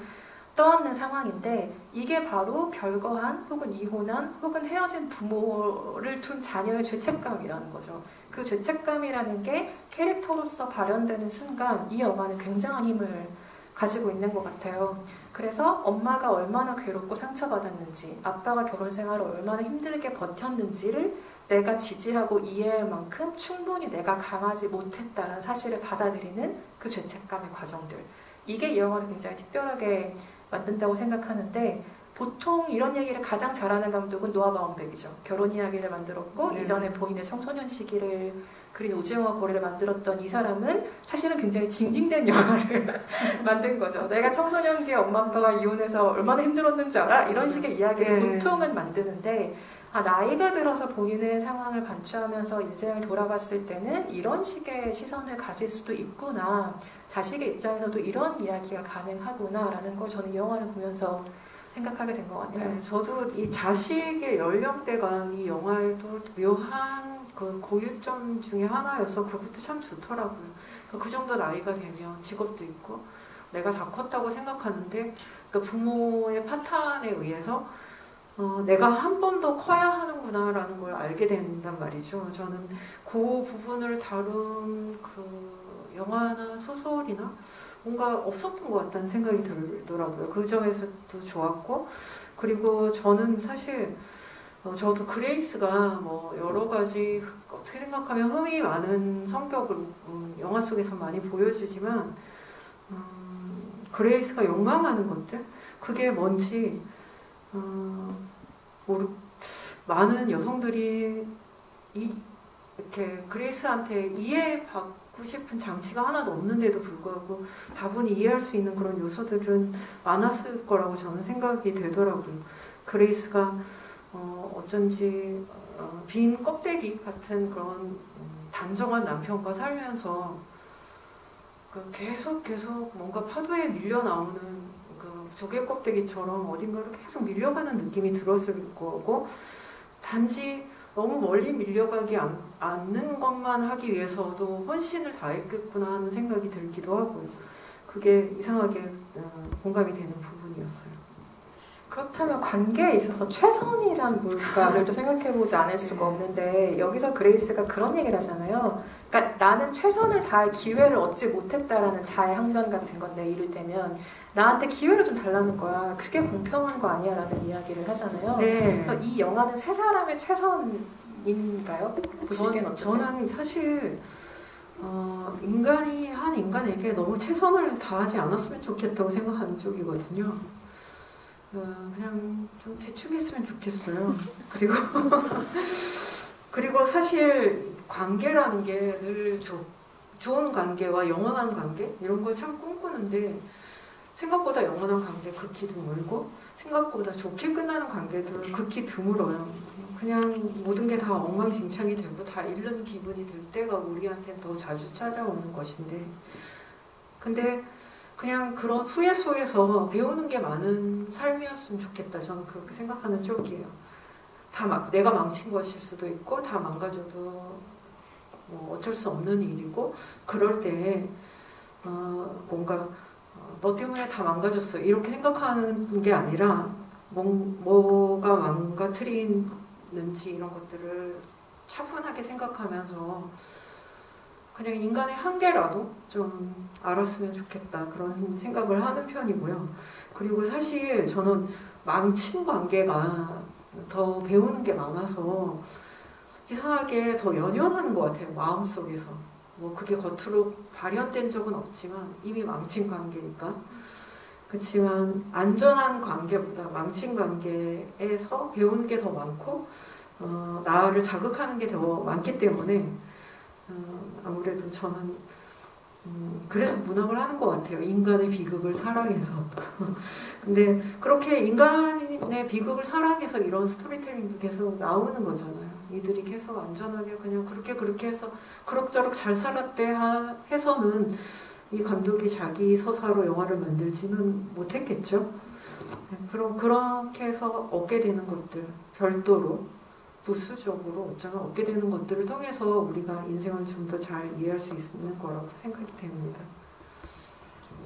떠안는 상황인데 이게 바로 별거한 혹은 이혼한 혹은 헤어진 부모를 둔 자녀의 죄책감이라는 거죠. 그 죄책감이라는 게 캐릭터로서 발현되는 순간 이 영화는 굉장한 힘을 가지고 있는 것 같아요. 그래서 엄마가 얼마나 괴롭고 상처받았는지, 아빠가 결혼 생활을 얼마나 힘들게 버텼는지를 내가 지지하고 이해할 만큼 충분히 내가 강하지 못했다는 사실을 받아들이는 그 죄책감의 과정들. 이게 이 영화를 굉장히 특별하게 만든다고 생각하는데 보통 이런 얘기를 가장 잘하는 감독은 노아 바움백이죠. 결혼 이야기를 만들었고 이전에 본인의 청소년 시기를 그린 오징어와 고래를 만들었던 이 사람은 사실은 굉장히 징징된 영화를 만든 거죠. 내가 청소년기에 엄마 아빠가 이혼해서 얼마나 힘들었는지 알아? 이런 식의 이야기를 보통은 만드는데 나이가 들어서 본인의 상황을 반추하면서 인생을 돌아봤을 때는 이런 식의 시선을 가질 수도 있구나. 자식의 입장에서도 이런 이야기가 가능하구나 라는 걸 저는 영화를 보면서 생각하게 된 것 같아요. 네, 저도 이 자식의 연령대가 이 영화에도 묘한 그 고유점 중에 하나여서 그것도 참 좋더라고요. 그 정도 나이가 되면 직업도 있고 내가 다 컸다고 생각하는데 그 부모의 파탄에 의해서 내가 한 번 더 커야 하는구나 라는 걸 알게 된단 말이죠. 저는 그 부분을 다룬 그 영화나 소설이나 뭔가 없었던 것 같다는 생각이 들더라고요. 그 점에서도 좋았고 그리고 저는 사실 저도 그레이스가 뭐 여러 가지 어떻게 생각하면 흠이 많은 성격을 영화 속에서 많이 보여주지만 그레이스가 욕망하는 것들 그게 뭔지 많은 여성들이 이렇게 그레이스한테 이해받고 싶은 장치가 하나도 없는데도 불구하고 다분히 이해할 수 있는 그런 요소들은 많았을 거라고 저는 생각이 되더라고요. 그레이스가 어쩐지 빈 껍데기 같은 그런 단정한 남편과 살면서 그 계속 뭔가 파도에 밀려 나오는 그 조개 껍데기처럼 어딘가로 계속 밀려가는 느낌이 들었을 거고, 단지 너무 멀리 밀려가지 않는 것만 하기 위해서도 헌신을 다했겠구나 하는 생각이 들기도 하고요. 그게 이상하게 공감이 되는 부분이었어요. 그렇다면 관계에 있어서 최선이란 뭘까를 또 생각해보지 않을 수가 없는데, 여기서 그레이스가 그런 얘기를 하잖아요. 그러니까 나는 최선을 다할 기회를 얻지 못했다라는 자의 항변 같은 건데, 이를테면 나한테 기회를 좀 달라는 거야. 그게 공평한 거 아니야? 라는 이야기를 하잖아요. 네. 그래서 이 영화는 세 사람의 최선인가요? 보시기엔 어떠세요? 저는 사실 인간이 한 인간에게 너무 최선을 다하지 않았으면 좋겠다고 생각하는 쪽이거든요. 그냥 좀 대충 했으면 좋겠어요. 그리고 사실 관계라는 게 늘 좋은 관계와 영원한 관계 이런 걸 참 꿈꾸는데, 생각보다 영원한 관계 극히 드물고 생각보다 좋게 끝나는 관계도 극히 드물어요. 그냥 모든 게 다 엉망진창이 되고 다 잃는 기분이 들 때가 우리한테는 더 자주 찾아오는 것인데, 근데 그냥 그런 후회 속에서 배우는 게 많은 삶이었으면 좋겠다. 저는 그렇게 생각하는 쪽이에요. 내가 망친 것일 수도 있고 다 망가져도 뭐 어쩔 수 없는 일이고, 그럴 때 뭔가 너 때문에 다 망가졌어 이렇게 생각하는 게 아니라 뭐가 망가뜨리는지 이런 것들을 차분하게 생각하면서 그냥 인간의 한계라도 좀 알았으면 좋겠다, 그런 생각을 하는 편이고요. 그리고 사실 저는 망친 관계가 더 배우는 게 많아서 이상하게 더 연연하는 것 같아요. 마음속에서. 뭐 그게 겉으로 발현된 적은 없지만 이미 망친 관계니까. 그렇지만 안전한 관계보다 망친 관계에서 배우는 게 더 많고 나를 자극하는 게 더 많기 때문에 아무래도 저는 그래서 문학을 하는 것 같아요. 인간의 비극을 사랑해서. 근데 그렇게 인간의 비극을 사랑해서 이런 스토리텔링도 계속 나오는 거잖아요. 이들이 계속 안전하게 그냥 그렇게 해서 그럭저럭 잘 살았대 해서는 이 감독이 자기 서사로 영화를 만들지는 못했겠죠. 그렇게 해서 얻게 되는 것들, 별도로 부수적으로 어쩌면 얻게 되는 것들을 통해서 우리가 인생을 좀 더 잘 이해할 수 있는 거라고 생각이 됩니다.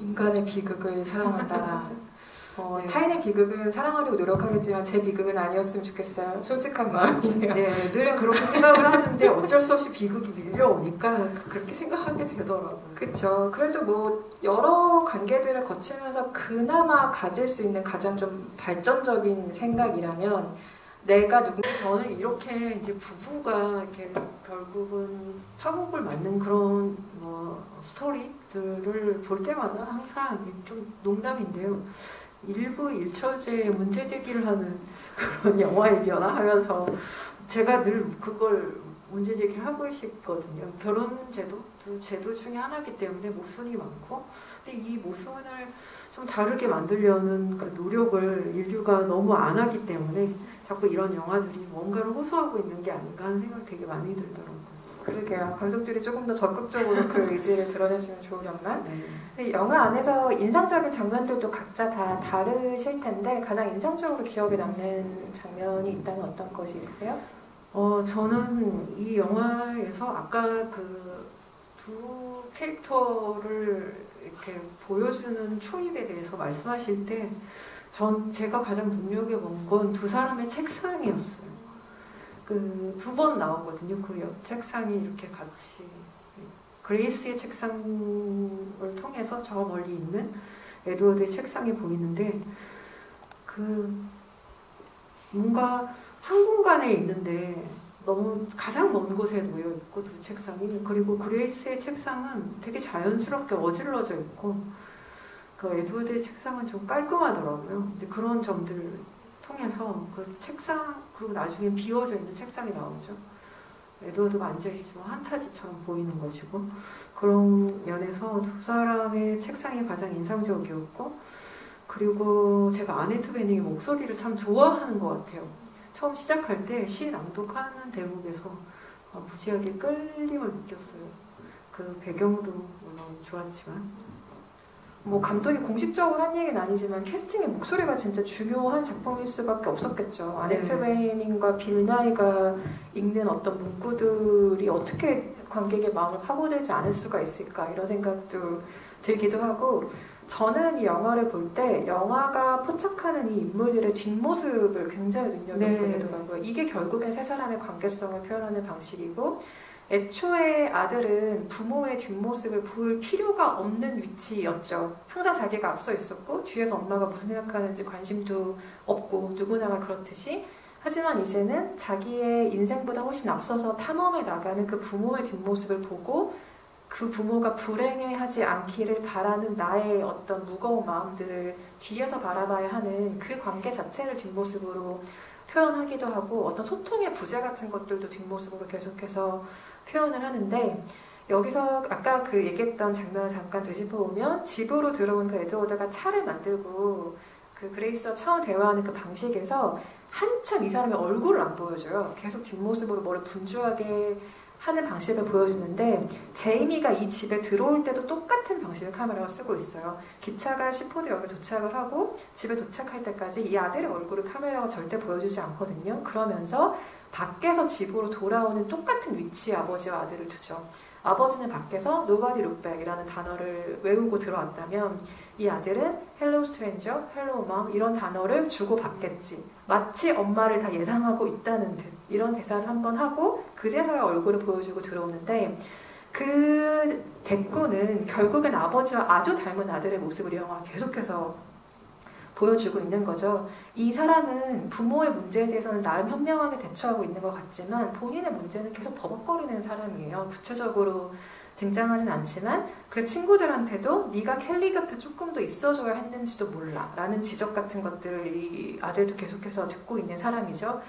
인간의 비극을 사랑한다라. 네. 타인의 비극은 사랑하려고 노력하겠지만 제 비극은 아니었으면 좋겠어요. 솔직한 마음이에요. 네, 늘 그렇게 생각을 하는데 어쩔 수 없이 비극이 밀려오니까 그렇게 생각하게 되더라고요. 그렇죠. 그래도 뭐 여러 관계들을 거치면서 그나마 가질 수 있는 가장 좀 발전적인 생각이라면, 내가 저는 이렇게 이제 부부가 이렇게 결국은 파국을 맞는 그런 스토리들을 볼 때마다 항상 좀 농담인데요. 일부 일처제에 문제 제기를 하는 그런 영화이려나 하면서 제가 늘 그걸 문제 제기를 하고 있거든요. 결혼 제도 중에 하나이기 때문에 모순이 많고, 근데 이 모순을 좀 다르게 만들려는 그 노력을 인류가 너무 안 하기 때문에 자꾸 이런 영화들이 뭔가를 호소하고 있는 게 아닌가 하는 생각이 되게 많이 들더라고요. 그러게요. 감독들이 조금 더 적극적으로 그 의지를 드러내주면 좋으련만. 네. 근데 영화 안에서 인상적인 장면들도 각자 다 다르실 텐데, 가장 인상적으로 기억에 남는 장면이 있다면 어떤 것이 있으세요? 저는 이 영화에서 아까 그 두 캐릭터를 이렇게 보여주는 초입에 대해서 말씀하실 때 제가 가장 눈여겨본 건 두 사람의 책상이었어요. 그 두 번 나오거든요. 그 옆 책상이 이렇게 같이 그레이스의 책상을 통해서 저 멀리 있는 에드워드의 책상이 보이는데, 그 뭔가 한 공간에 있는데 너무 가장 먼 곳에 놓여 있고 두 책상이, 그리고 그레이스의 책상은 되게 자연스럽게 어질러져 있고 그 에드워드의 책상은 좀 깔끔하더라고요. 근데 그런 점들을 통해서 그 책상, 그리고 나중에 비워져 있는 책상이 나오죠. 에드워드가 앉아있지만 환타지처럼 보이는 것이고, 그런 면에서 두 사람의 책상이 가장 인상적이었고, 그리고 제가 아네트 베닝의 목소리를 참 좋아하는 것 같아요. 처음 시작할 때 시 낭독하는 대목에서 무지하게 끌림을 느꼈어요. 그 배경도 물론 좋았지만 뭐 감독이 공식적으로 한 얘기는 아니지만 캐스팅의 목소리가 진짜 중요한 작품일 수밖에 없었겠죠. 아네트 베닝과 빌 나이가 읽는 어떤 문구들이 어떻게 관객의 마음을 파고들지 않을 수가 있을까 이런 생각도 들기도 하고 저는 이 영화를 볼 때 영화가 포착하는 이 인물들의 뒷모습을 굉장히 눈여겨보게 되더라고요. 이게 결국엔 세 사람의 관계성을 표현하는 방식이고 애초에 아들은 부모의 뒷모습을 볼 필요가 없는 위치였죠. 항상 자기가 앞서 있었고 뒤에서 엄마가 무슨 생각하는지 관심도 없고 누구나가 그렇듯이 하지만 이제는 자기의 인생보다 훨씬 앞서서 탐험해 나가는 그 부모의 뒷모습을 보고 그 부모가 불행해하지 않기를 바라는 나의 어떤 무거운 마음들을 뒤에서 바라봐야 하는 그 관계 자체를 뒷모습으로 표현하기도 하고 어떤 소통의 부재 같은 것들도 뒷모습으로 계속해서 표현을 하는데 여기서 아까 그 얘기했던 장면을 잠깐 되짚어보면 집으로 들어온 그 에드워드가 차를 만들고 그 그레이스와 처음 대화하는 그 방식에서 한참 이 사람의 얼굴을 안 보여줘요. 계속 뒷모습으로 뭐를 분주하게 하는 방식을 보여주는데 제이미가 이 집에 들어올 때도 똑같은 방식의 카메라를 쓰고 있어요. 기차가 시포드역에 도착을 하고 집에 도착할 때까지 이 아들의 얼굴을 카메라가 절대 보여주지 않거든요. 그러면서 밖에서 집으로 돌아오는 똑같은 위치에 아버지와 아들을 두죠. 아버지는 밖에서 Nobody Look Back이라는 단어를 외우고 들어왔다면 이 아들은 Hello Stranger, Hello Mom 이런 단어를 주고 받겠지. 마치 엄마를 다 예상하고 있다는 듯 이런 대사를 한번 하고 그제서야 얼굴을 보여주고 들어오는데 그 대꾸는 결국엔 아버지와 아주 닮은 아들의 모습을 이 영화가 계속해서 보여주고 있는 거죠. 이 사람은 부모의 문제에 대해서는 나름 현명하게 대처하고 있는 것 같지만 본인의 문제는 계속 버벅거리는 사람이에요. 구체적으로 등장하진 않지만 그래 친구들한테도 네가 켈리 곁에 조금 더 있어줘야 했는지도 몰라 라는 지적 같은 것들을 이 아들도 계속해서 듣고 있는 사람이죠.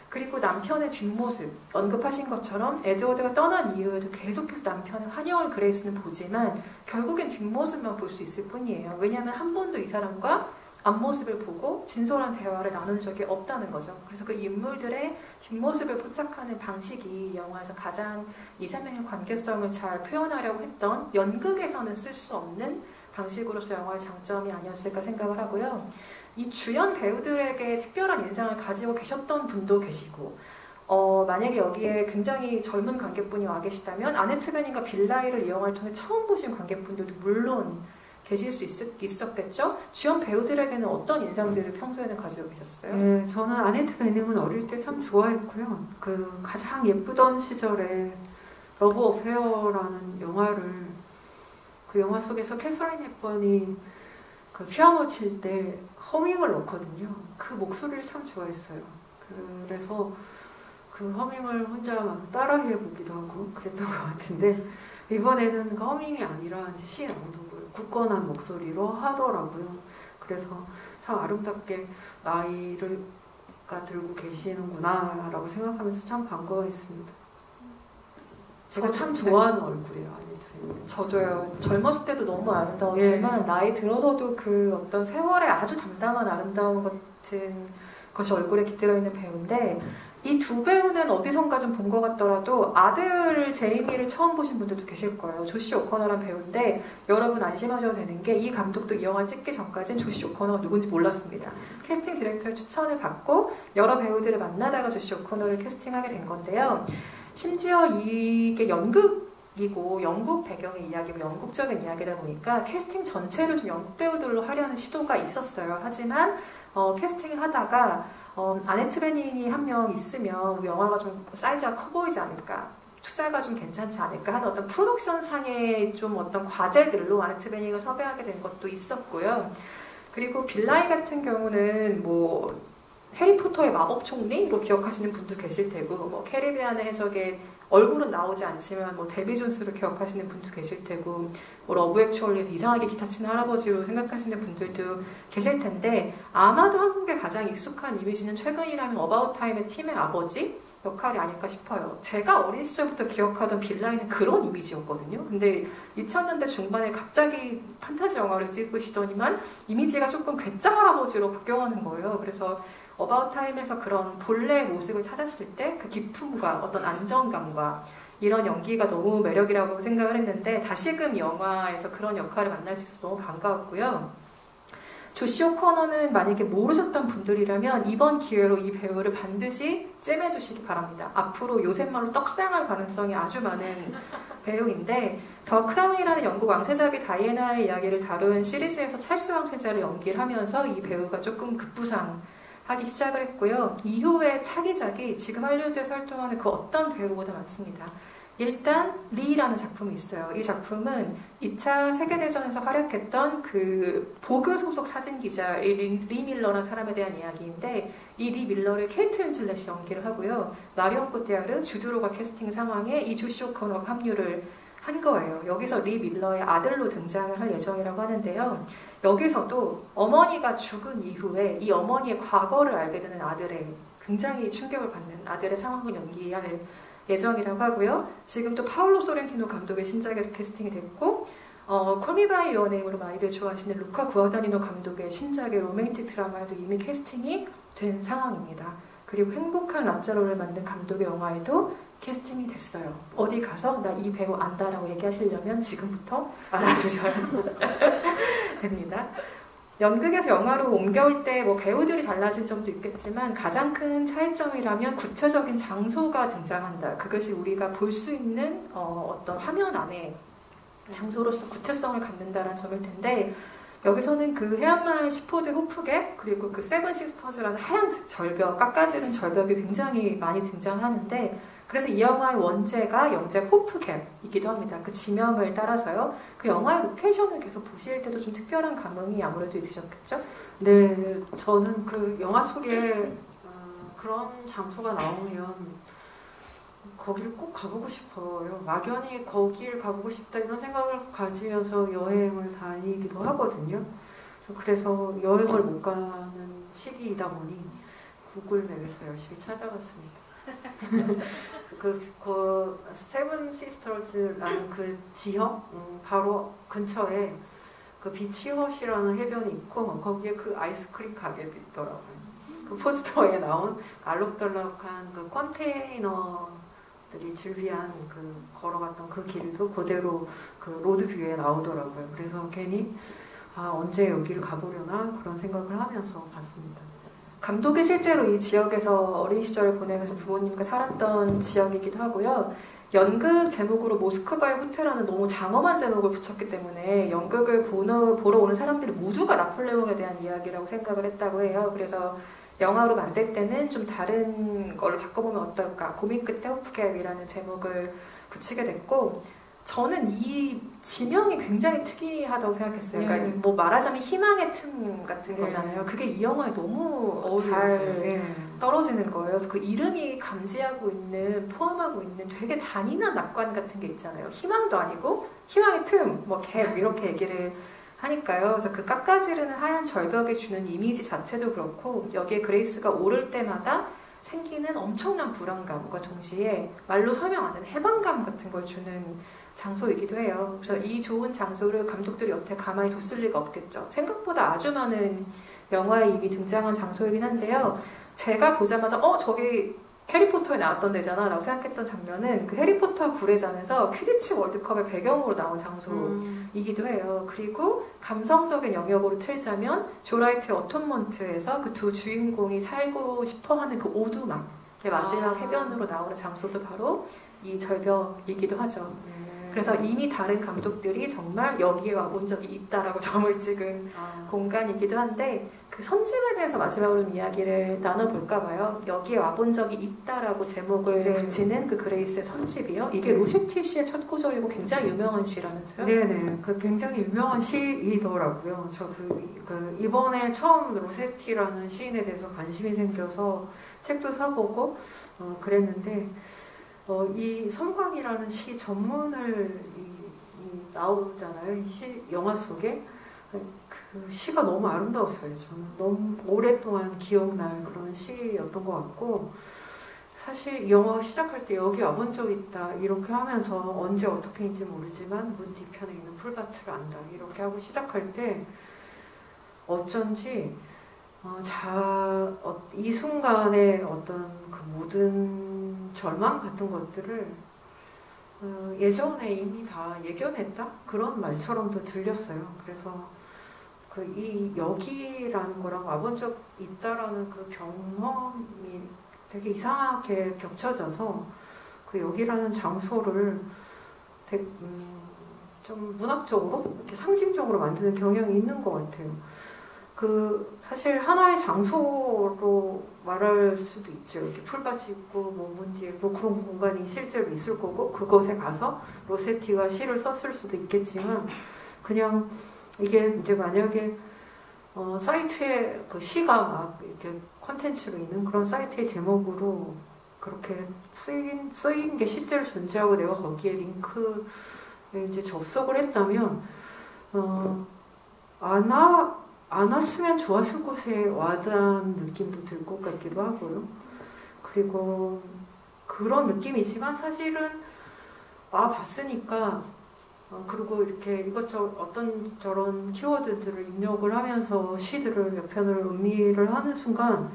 그리고 남편의 뒷모습 언급하신 것처럼 에드워드가 떠난 이후에도 계속해서 남편의 환영을 그레이스는 보지만 결국엔 뒷모습만 볼 수 있을 뿐이에요. 왜냐하면 한 번도 이 사람과 앞모습을 보고 진솔한 대화를 나눈 적이 없다는 거죠. 그래서 그 인물들의 뒷모습을 포착하는 방식이 이 영화에서 가장 이 세 명의 관계성을 잘 표현하려고 했던 연극에서는 쓸 수 없는 방식으로서 영화의 장점이 아니었을까 생각을 하고요. 이 주연 배우들에게 특별한 인상을 가지고 계셨던 분도 계시고 만약에 여기에 굉장히 젊은 관객분이 와 계시다면 아네트 베닝과 빌 나이를 이 영화를 통해 처음 보신 관객분들도 물론 계실 수 있었겠죠? 주연 배우들에게는 어떤 인상들을 평소에는 가지고 계셨어요? 네, 저는 아네트 베닝은 어릴 때 참 좋아했고요. 그 가장 예쁘던 시절에 러브 어페어라는 영화를 그 영화 속에서 캐서린 헵번이 그 피아노 칠 때 허밍을 넣거든요. 그 목소리를 참 좋아했어요. 그래서 그 허밍을 혼자 막 따라해 보기도 하고 그랬던 것 같은데 이번에는 그 허밍이 아니라 이제 시낭독을 굳건한 목소리로 하더라고요. 그래서 참 아름답게 나이가 들고 계시는구나 라고 생각하면서 참 반가워했습니다. 제가 참 좋아하는 얼굴이에요. 저도요. 젊었을 때도 너무 아름다웠지만 나이 들어서도 그 어떤 세월의 아주 담담한 아름다움 같은 것이 얼굴에 깃들어 있는 배우인데 이 두 배우는 어디선가 좀 본 것 같더라도 아들 제이미를 처음 보신 분들도 계실 거예요. 조시 오커너란 배우인데 여러분 안심하셔도 되는 게 이 감독도 이 영화를 찍기 전까지는 조시 오커너가 누군지 몰랐습니다. 캐스팅 디렉터의 추천을 받고 여러 배우들을 만나다가 조시 오커너를 캐스팅하게 된 건데요. 심지어 이게 연극이고 영국 배경의 이야기고 영국적인 이야기다 보니까 캐스팅 전체를 좀 영국 배우들로 하려는 시도가 있었어요. 하지만 캐스팅을 하다가 아네트 베닝이 한 명 있으면 영화가 좀 사이즈가 커 보이지 않을까, 투자가 좀 괜찮지 않을까 하는 어떤 프로덕션 상의 좀 어떤 과제들로 아네트 베닝을 섭외하게 된 것도 있었고요. 그리고 빌 나이 같은 경우는 뭐 해리포터의 마법 총리로 기억하시는 분도 계실 테고 뭐 캐리비안의 해적의 얼굴은 나오지 않지만 뭐 데비 존스로 기억하시는 분도 계실 테고 뭐 러브 액츄얼리에서 이상하게 기타 치는 할아버지로 생각하시는 분들도 계실 텐데 아마도 한국에 가장 익숙한 이미지는 최근이라면 어바웃 타임의 팀의 아버지 역할이 아닐까 싶어요. 제가 어린 시절부터 기억하던 빌 나이는 그런 이미지였거든요. 근데 2000년대 중반에 갑자기 판타지 영화를 찍으시더니만 이미지가 조금 괴짜 할아버지로 바뀌어가는 거예요. 그래서 어바웃 타임에서 그런 본래의 모습을 찾았을 때 그 기품과 어떤 안정감과 이런 연기가 너무 매력이라고 생각을 했는데 다시금 영화에서 그런 역할을 만날 수 있어서 너무 반가웠고요. 조시 오커너는 만약에 모르셨던 분들이라면 이번 기회로 이 배우를 반드시 찜해주시기 바랍니다. 앞으로 요새 말로 떡상할 가능성이 아주 많은 배우인데 더 크라운이라는 영국 왕세자비 다이애나의 이야기를 다룬 시리즈에서 찰스 왕세자를 연기를 하면서 이 배우가 조금 급부상하기 시작을 했고요. 이후에 차기작이 지금 할리우드에서 활동하는 그 어떤 배우보다 많습니다. 일단 리라는 작품이 있어요. 이 작품은 2차 세계대전에서 활약했던 그 보그 소속 사진기자 리 밀러라는 사람에 대한 이야기인데 이 리 밀러를 케이트 윈슬렛이 연기를 하고요. 마리온 코티아르, 주드로가 캐스팅 상황에 이 조시 오커너가 합류를 한 거예요. 여기서 리 밀러의 아들로 등장을 할 예정이라고 하는데요. 여기서도 어머니가 죽은 이후에 이 어머니의 과거를 알게 되는 아들의 굉장히 충격을 받는 아들의 상황을 연기할 예정이라고 하고요. 지금 또 파울로 소렌티노 감독의 신작에 캐스팅이 됐고 콜미 바이 유어 네임으로 많이들 좋아하시는 루카 구아다니노 감독의 신작의 로맨틱 드라마에도 이미 캐스팅이 된 상황입니다. 그리고 행복한 라자로를 만든 감독의 영화에도 캐스팅이 됐어요. 어디 가서 나 이 배우 안다라고 얘기하시려면 지금부터 알아두셔야 됩니다. 연극에서 영화로 옮겨올 때 뭐 배우들이 달라진 점도 있겠지만 가장 큰 차이점이라면 구체적인 장소가 등장한다. 그것이 우리가 볼 수 있는 어떤 화면 안에 장소로서 구체성을 갖는다라는 점일 텐데 여기서는 그 해안마을 시포드 호프객 그리고 그 세븐 시스터즈라는 하얀 절벽, 깎아지른 절벽이 굉장히 많이 등장하는데 그래서 이 영화의 원제가 영제 호프갭이기도 합니다. 그 지명을 따라서요. 그 영화의 로케이션을 계속 보실 때도 좀 특별한 감흥이 아무래도 있으셨겠죠? 네, 저는 그 영화 속에 그런 장소가 나오면 거기를 꼭 가보고 싶어요. 막연히 거길 가보고 싶다 이런 생각을 가지면서 여행을 다니기도 하거든요. 그래서 여행을 못 가는 시기이다 보니 구글맵에서 열심히 찾아봤습니다. 그 세븐 시스터즈라는 그 지형 바로 근처에 그 비치헛이라는 해변이 있고 거기에 그 아이스크림 가게도 있더라고요. 그 포스터에 나온 알록달록한 그 컨테이너들이 즐비한 그 걸어갔던 그 길도 그대로 그 로드뷰에 나오더라고요. 그래서 괜히 언제 여기를 가보려나 그런 생각을 하면서 봤습니다. 감독이 실제로 이 지역에서 어린 시절을 보내면서 부모님과 살았던 지역이기도 하고요. 연극 제목으로 모스크바의 후퇴라는 너무 장엄한 제목을 붙였기 때문에 연극을 보러 오는 사람들이 모두가 나폴레옹에 대한 이야기라고 생각을 했다고 해요. 그래서 영화로 만들 때는 좀 다른 걸로 바꿔보면 어떨까 고민 끝에 호프갭이라는 제목을 붙이게 됐고 저는 이 지명이 굉장히 특이하다고 생각했어요. 그러니까 뭐 말하자면 희망의 틈 같은 거잖아요. 그게 이 영화에 너무 잘 떨어지는 거예요. 그 이름이 감지하고 있는, 포함하고 있는 되게 잔인한 낙관 같은 게 있잖아요. 희망도 아니고 희망의 틈, 뭐 갭 이렇게 얘기를 하니까요. 그래서 그 깎아지르는 하얀 절벽이 주는 이미지 자체도 그렇고 여기에 그레이스가 오를 때마다 생기는 엄청난 불안감과 동시에 말로 설명 안 되는 해방감 같은 걸 주는 장소이기도 해요. 그래서 이 좋은 장소를 감독들이 여태 가만히 뒀을 리가 없겠죠. 생각보다 아주 많은 영화에 이미 등장한 장소이긴 한데요. 제가 보자마자 저기 해리포터에 나왔던 데잖아 라고 생각했던 장면은 그 해리포터 불의전에서 퀴디치 월드컵의 배경으로 나온 장소이기도 해요. 그리고 감성적인 영역으로 틀자면 조라이트의 어톤먼트에서 그 두 주인공이 살고 싶어하는 그 오두막의 마지막 해변으로 나오는 장소도 바로 이 절벽이기도 하죠. 그래서 이미 다른 감독들이 정말 여기에 와본 적이 있다라고 점을 찍은 공간이기도 한데 그 선집에 대해서 마지막으로 이야기를 나눠볼까 봐요. 여기에 와본 적이 있다라고 제목을 붙이는 그 그레이스의 선집이요. 이게 로세티 시의 첫 구절이고 굉장히 유명한 시라면서요? 네네. 그 굉장히 유명한 시이더라고요. 저도 그 이번에 처음 로세티라는 시인에 대해서 관심이 생겨서 책도 사보고 그랬는데 이 섬광이라는 시 전문을 나오잖아요. 이 시 영화 속에 그 시가 너무 아름다웠어요. 저는 너무 오랫동안 기억날 그런 시였던 것 같고 사실 이 영화 시작할 때 여기 와본 적 있다 이렇게 하면서 언제 어떻게 인지 모르지만 문 뒤편에 있는 풀밭을 안다 이렇게 하고 시작할 때 어쩐지 이 순간에 어떤 그 모든 절망 같은 것들을 예전에 이미 다 예견했다? 그런 말처럼도 들렸어요. 그래서 이 여기라는 거랑 와본 적 있다라는 그 경험이 되게 이상하게 겹쳐져서 그 여기라는 장소를 되게, 좀 문학적으로 이렇게 상징적으로 만드는 경향이 있는 것 같아요. 사실 하나의 장소로 말할 수도 있죠. 이렇게 풀밭이 있고 뭐 문뒤에 뭐 그런 공간이 실제로 있을 거고 그곳에 가서 로세티가 시를 썼을 수도 있겠지만 그냥 이게 이제 만약에 사이트에 그 시가 막 이렇게 컨텐츠로 있는 그런 사이트의 제목으로 그렇게 쓰인 게 실제로 존재하고 내가 거기에 링크에 이제 접속을 했다면 안 왔으면 좋았을 곳에 와닿은 느낌도 들 것 같기도 하고요. 그리고 그런 느낌이지만 사실은 봤으니까 그리고 이렇게 이것저것 어떤 저런 키워드들을 입력을 하면서 시들을 몇 편을 음미를 하는 순간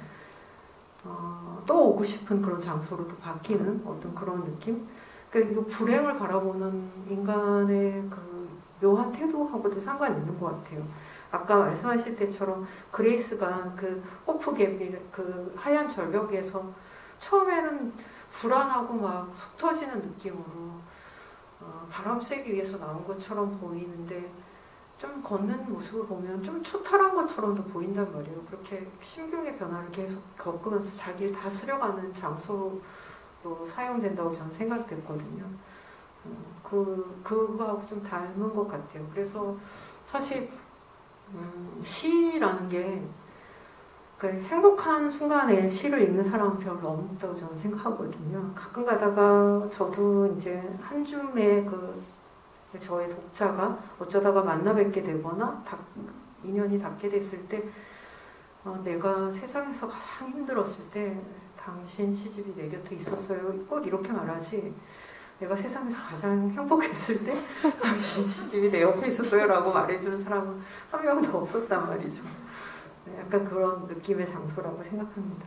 또 오고 싶은 그런 장소로도 바뀌는 어떤 그런 느낌? 그러니까 이거 불행을 바라보는 인간의 그 묘한 태도하고도 상관이 있는 것 같아요. 아까 말씀하실 때처럼 그레이스가 그 호프갭 그 하얀 절벽에서 처음에는 불안하고 막 속 터지는 느낌으로 바람 쐬기 위해서 나온 것처럼 보이는데 좀 걷는 모습을 보면 좀 초탈한 것처럼도 보인단 말이에요. 그렇게 심경의 변화를 계속 겪으면서 자기를 다스려가는 장소로 사용된다고 저는 생각됐거든요. 그거하고 좀 닮은 것 같아요. 그래서 사실 시라는 게 행복한 순간에 시를 읽는 사람은 별로 없다고 저는 생각하거든요. 가끔 가다가 저도 이제 한 줌의 저의 독자가 어쩌다가 만나 뵙게 되거나 인연이 닿게 됐을 때 내가 세상에서 가장 힘들었을 때 당신 시집이 내 곁에 있었어요. 꼭 이렇게 말하지. 내가 세상에서 가장 행복했을 때 당신 시집이 내 옆에 있었어요 라고 말해주는 사람은 한 명도 없었단 말이죠. 약간 그런 느낌의 장소라고 생각합니다.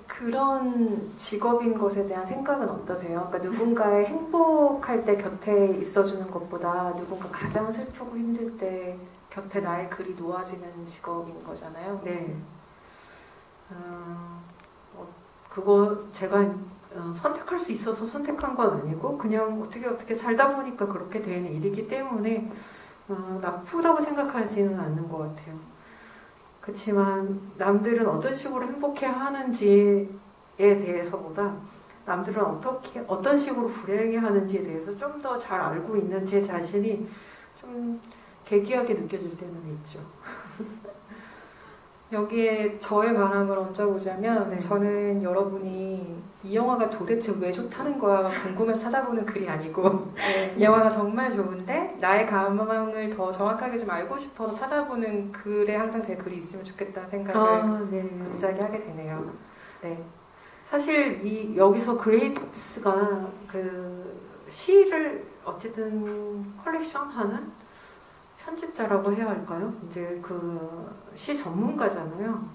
그런 직업인 것에 대한 생각은 어떠세요? 그러니까 누군가의 행복할 때 곁에 있어주는 것보다 누군가 가장 슬프고 힘들 때 곁에 나의 글이 놓아지는 직업인 거잖아요. 네. 그거 제가 선택할 수 있어서 선택한 건 아니고 그냥 어떻게 살다 보니까 그렇게 된 일이기 때문에 나쁘다고 생각하지는 않는 것 같아요. 그렇지만 남들은 어떤 식으로 행복해 하는지에 대해서보다 남들은 어떤 식으로 불행해 하는지에 대해서 좀 더 잘 알고 있는 제 자신이 좀 괴기하게 느껴질 때는 있죠. 여기에 저의 바람을 얹어보자면 네. 저는 여러분이 이 영화가 도대체 왜 좋다는 거야가 궁금해서 찾아보는 글이 아니고 이 영화가 정말 좋은데 나의 감망을 더 정확하게 좀 알고 싶어서 찾아보는 글에 항상 제 글이 있으면 좋겠다는 생각을 네. 갑자기 하게 되네요. 네. 사실 여기서 그레이스가 그 시를 어쨌든 컬렉션하는 편집자라고 해야 할까요? 이제 그 시 전문가잖아요.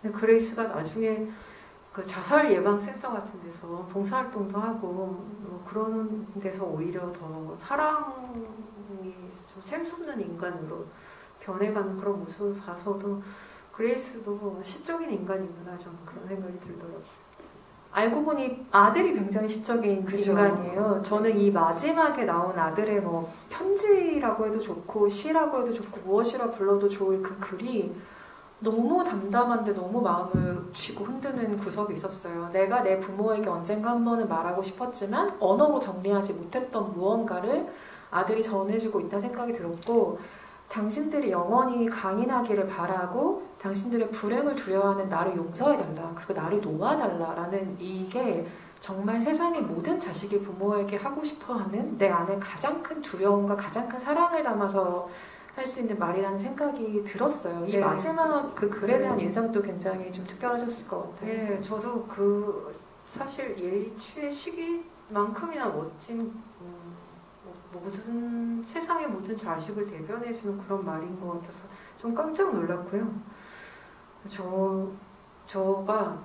근데 그레이스가 나중에 그 자살 예방 센터 같은 데서 봉사활동도 하고 그런 데서 오히려 더 사랑이 좀 샘솟는 인간으로 변해가는 그런 모습을 봐서도 그레이스도 시적인 인간이구나 저는 그런 생각이 들더라고요. 알고 보니 아들이 굉장히 시적인 그죠. 인간이에요. 저는 이 마지막에 나온 아들의 뭐 편지라고 해도 좋고 시라고 해도 좋고 무엇이라 불러도 좋을 그 글이 너무 담담한데 너무 마음을 쥐고 흔드는 구석이 있었어요. 내가 내 부모에게 언젠가 한 번은 말하고 싶었지만 언어로 정리하지 못했던 무언가를 아들이 전해주고 있다는 생각이 들었고 당신들이 영원히 강인하기를 바라고 당신들의 불행을 두려워하는 나를 용서해달라 그리고 나를 놓아달라라는 이게 정말 세상의 모든 자식이 부모에게 하고 싶어하는 내 안에 가장 큰 두려움과 가장 큰 사랑을 담아서 할 수 있는 말이라는 생각이 들었어요. 이 네. 마지막 그 글에 대한 인상도 굉장히 좀 특별하셨을 것 같아요. 네, 저도 사실 예의치의 시기만큼이나 멋진 세상의 모든 자식을 대변해주는 그런 말인 것 같아서 좀 깜짝 놀랐고요. 저가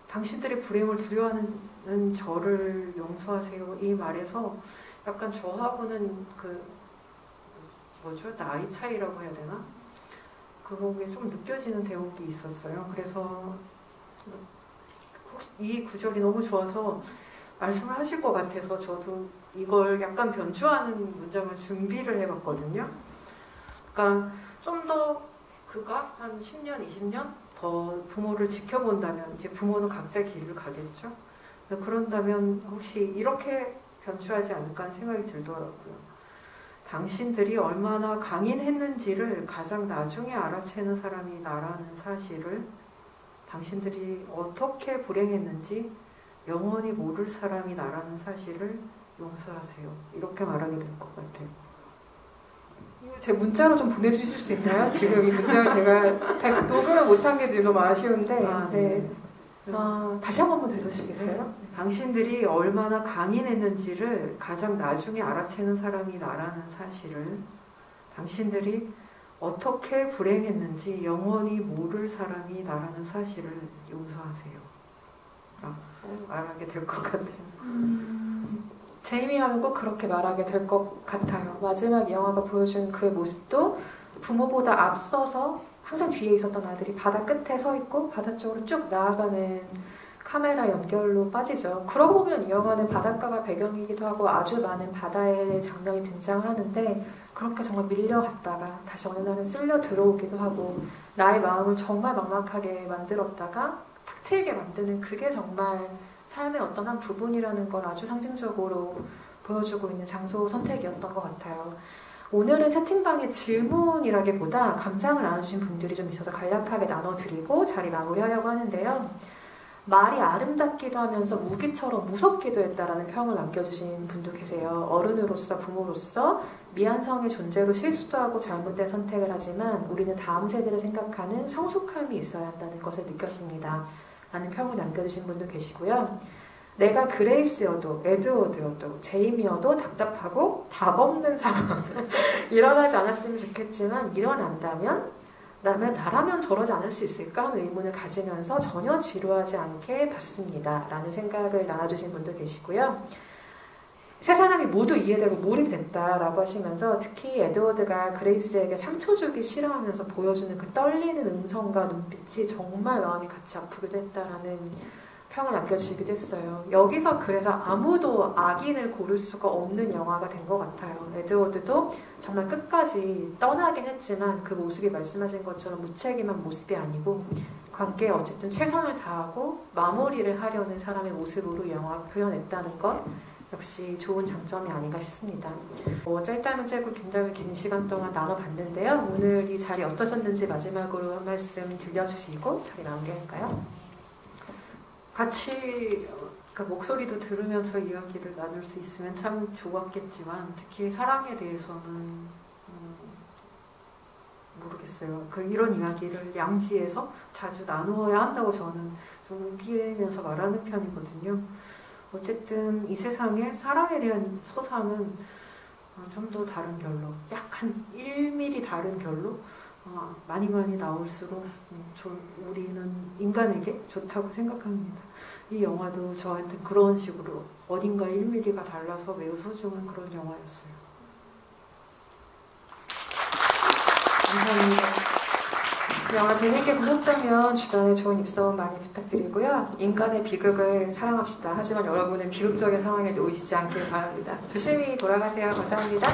당신들의 불행을 두려워하는 저를 용서하세요. 이 말에서 약간 저하고는 나이 차이라고 해야 되나? 그게 좀 느껴지는 대목이 있었어요. 그래서 혹시 이 구절이 너무 좋아서 말씀을 하실 것 같아서 저도 이걸 약간 변주하는 문장을 준비를 해봤거든요. 그러니까 좀 더 그가 한 10년, 20년 더 부모를 지켜본다면 이제 부모는 각자 길을 가겠죠. 그런다면 혹시 이렇게 변주하지 않을까 하는 생각이 들더라고요. 당신들이 얼마나 강인했는지를 가장 나중에 알아채는 사람이 나라는 사실을, 당신들이 어떻게 불행했는지 영원히 모를 사람이 나라는 사실을 용서하세요. 이렇게 말하게 될 것 같아요. 제 문자로 좀 보내주실 수 있나요? 지금 이 문장을 제가 다 녹음을 못한 게 지금 너무 아쉬운데. 네. 다시 한 번만 들려주시겠어요? 당신들이 얼마나 강인했는지를 가장 나중에 알아채는 사람이 나라는 사실을, 당신들이 어떻게 불행했는지 영원히 모를 사람이 나라는 사실을 용서하세요. 라고 말하게 될 것 같아요. 제 힘이라면 꼭 그렇게 말하게 될 것 같아요. 마지막 영화가 보여준 그 모습도 부모보다 앞서서 항상 뒤에 있었던 아들이 바다 끝에 서 있고 바다 쪽으로 쭉 나아가는 카메라 연결로 빠지죠. 그러고 보면 이 영화는 바닷가가 배경이기도 하고 아주 많은 바다의 장면이 등장을 하는데, 그렇게 정말 밀려갔다가 다시 어느 날은 쓸려 들어오기도 하고 나의 마음을 정말 막막하게 만들었다가 탁 트이게 만드는, 그게 정말 삶의 어떤 한 부분이라는 걸 아주 상징적으로 보여주고 있는 장소 선택이었던 것 같아요. 오늘은 채팅방에 질문이라기보다 감상을 나눠주신 분들이 좀 있어서 간략하게 나눠드리고 자리 마무리하려고 하는데요. 말이 아름답기도 하면서 무기처럼 무섭기도 했다라는 평을 남겨주신 분도 계세요. 어른으로서, 부모로서 미안성의 존재로 실수도 하고 잘못된 선택을 하지만 우리는 다음 세대를 생각하는 성숙함이 있어야 한다는 것을 느꼈습니다. 라는 평을 남겨주신 분도 계시고요. 내가 그레이스여도 에드워드여도 제이미여도 답답하고 답 없는 상황 일어나지 않았으면 좋겠지만 일어난다면 나라면 저러지 않을 수 있을까 하는 의문을 가지면서 전혀 지루하지 않게 봤습니다. 라는 생각을 나눠주신 분도 계시고요. 세 사람이 모두 이해되고 몰입됐다라고 하시면서 특히 에드워드가 그레이스에게 상처 주기 싫어하면서 보여주는 그 떨리는 음성과 눈빛이 정말 마음이 같이 아프기도 했다라는 평을 남겨주시기도 했어요. 여기서 그래서 아무도 악인을 고를 수가 없는 영화가 된 것 같아요. 에드워드도 정말 끝까지 떠나긴 했지만 그 모습이 말씀하신 것처럼 무책임한 모습이 아니고 관계에 어쨌든 최선을 다하고 마무리를 하려는 사람의 모습으로 영화가 그려냈다는 것, 역시 좋은 장점이 아닌가 싶습니다. 짧다면 짧고 긴다면 긴 시간 동안 나눠봤는데요. 오늘 이 자리 어떠셨는지 마지막으로 한 말씀 들려주시고 자리 마무리할까요? 같이 목소리도 들으면서 이야기를 나눌 수 있으면 참 좋았겠지만 특히 사랑에 대해서는 모르겠어요. 이런 이야기를 양지에서 자주 나누어야 한다고 저는 좀 우기면서 말하는 편이거든요. 어쨌든 이 세상에 사랑에 대한 서사는 좀 더 다른 결로, 약간 1mm 다른 결로 많이 나올수록 우리는 인간에게 좋다고 생각합니다. 이 영화도 저한테 그런 식으로 어딘가 1mm가 달라서 매우 소중한 그런 영화였어요. 감사합니다. 영화 재밌게 보셨다면 주변에 좋은 입소문 많이 부탁드리고요. 인간의 비극을 사랑합시다. 하지만 여러분은 비극적인 상황에 놓이시지 않길 바랍니다. 조심히 돌아가세요. 감사합니다.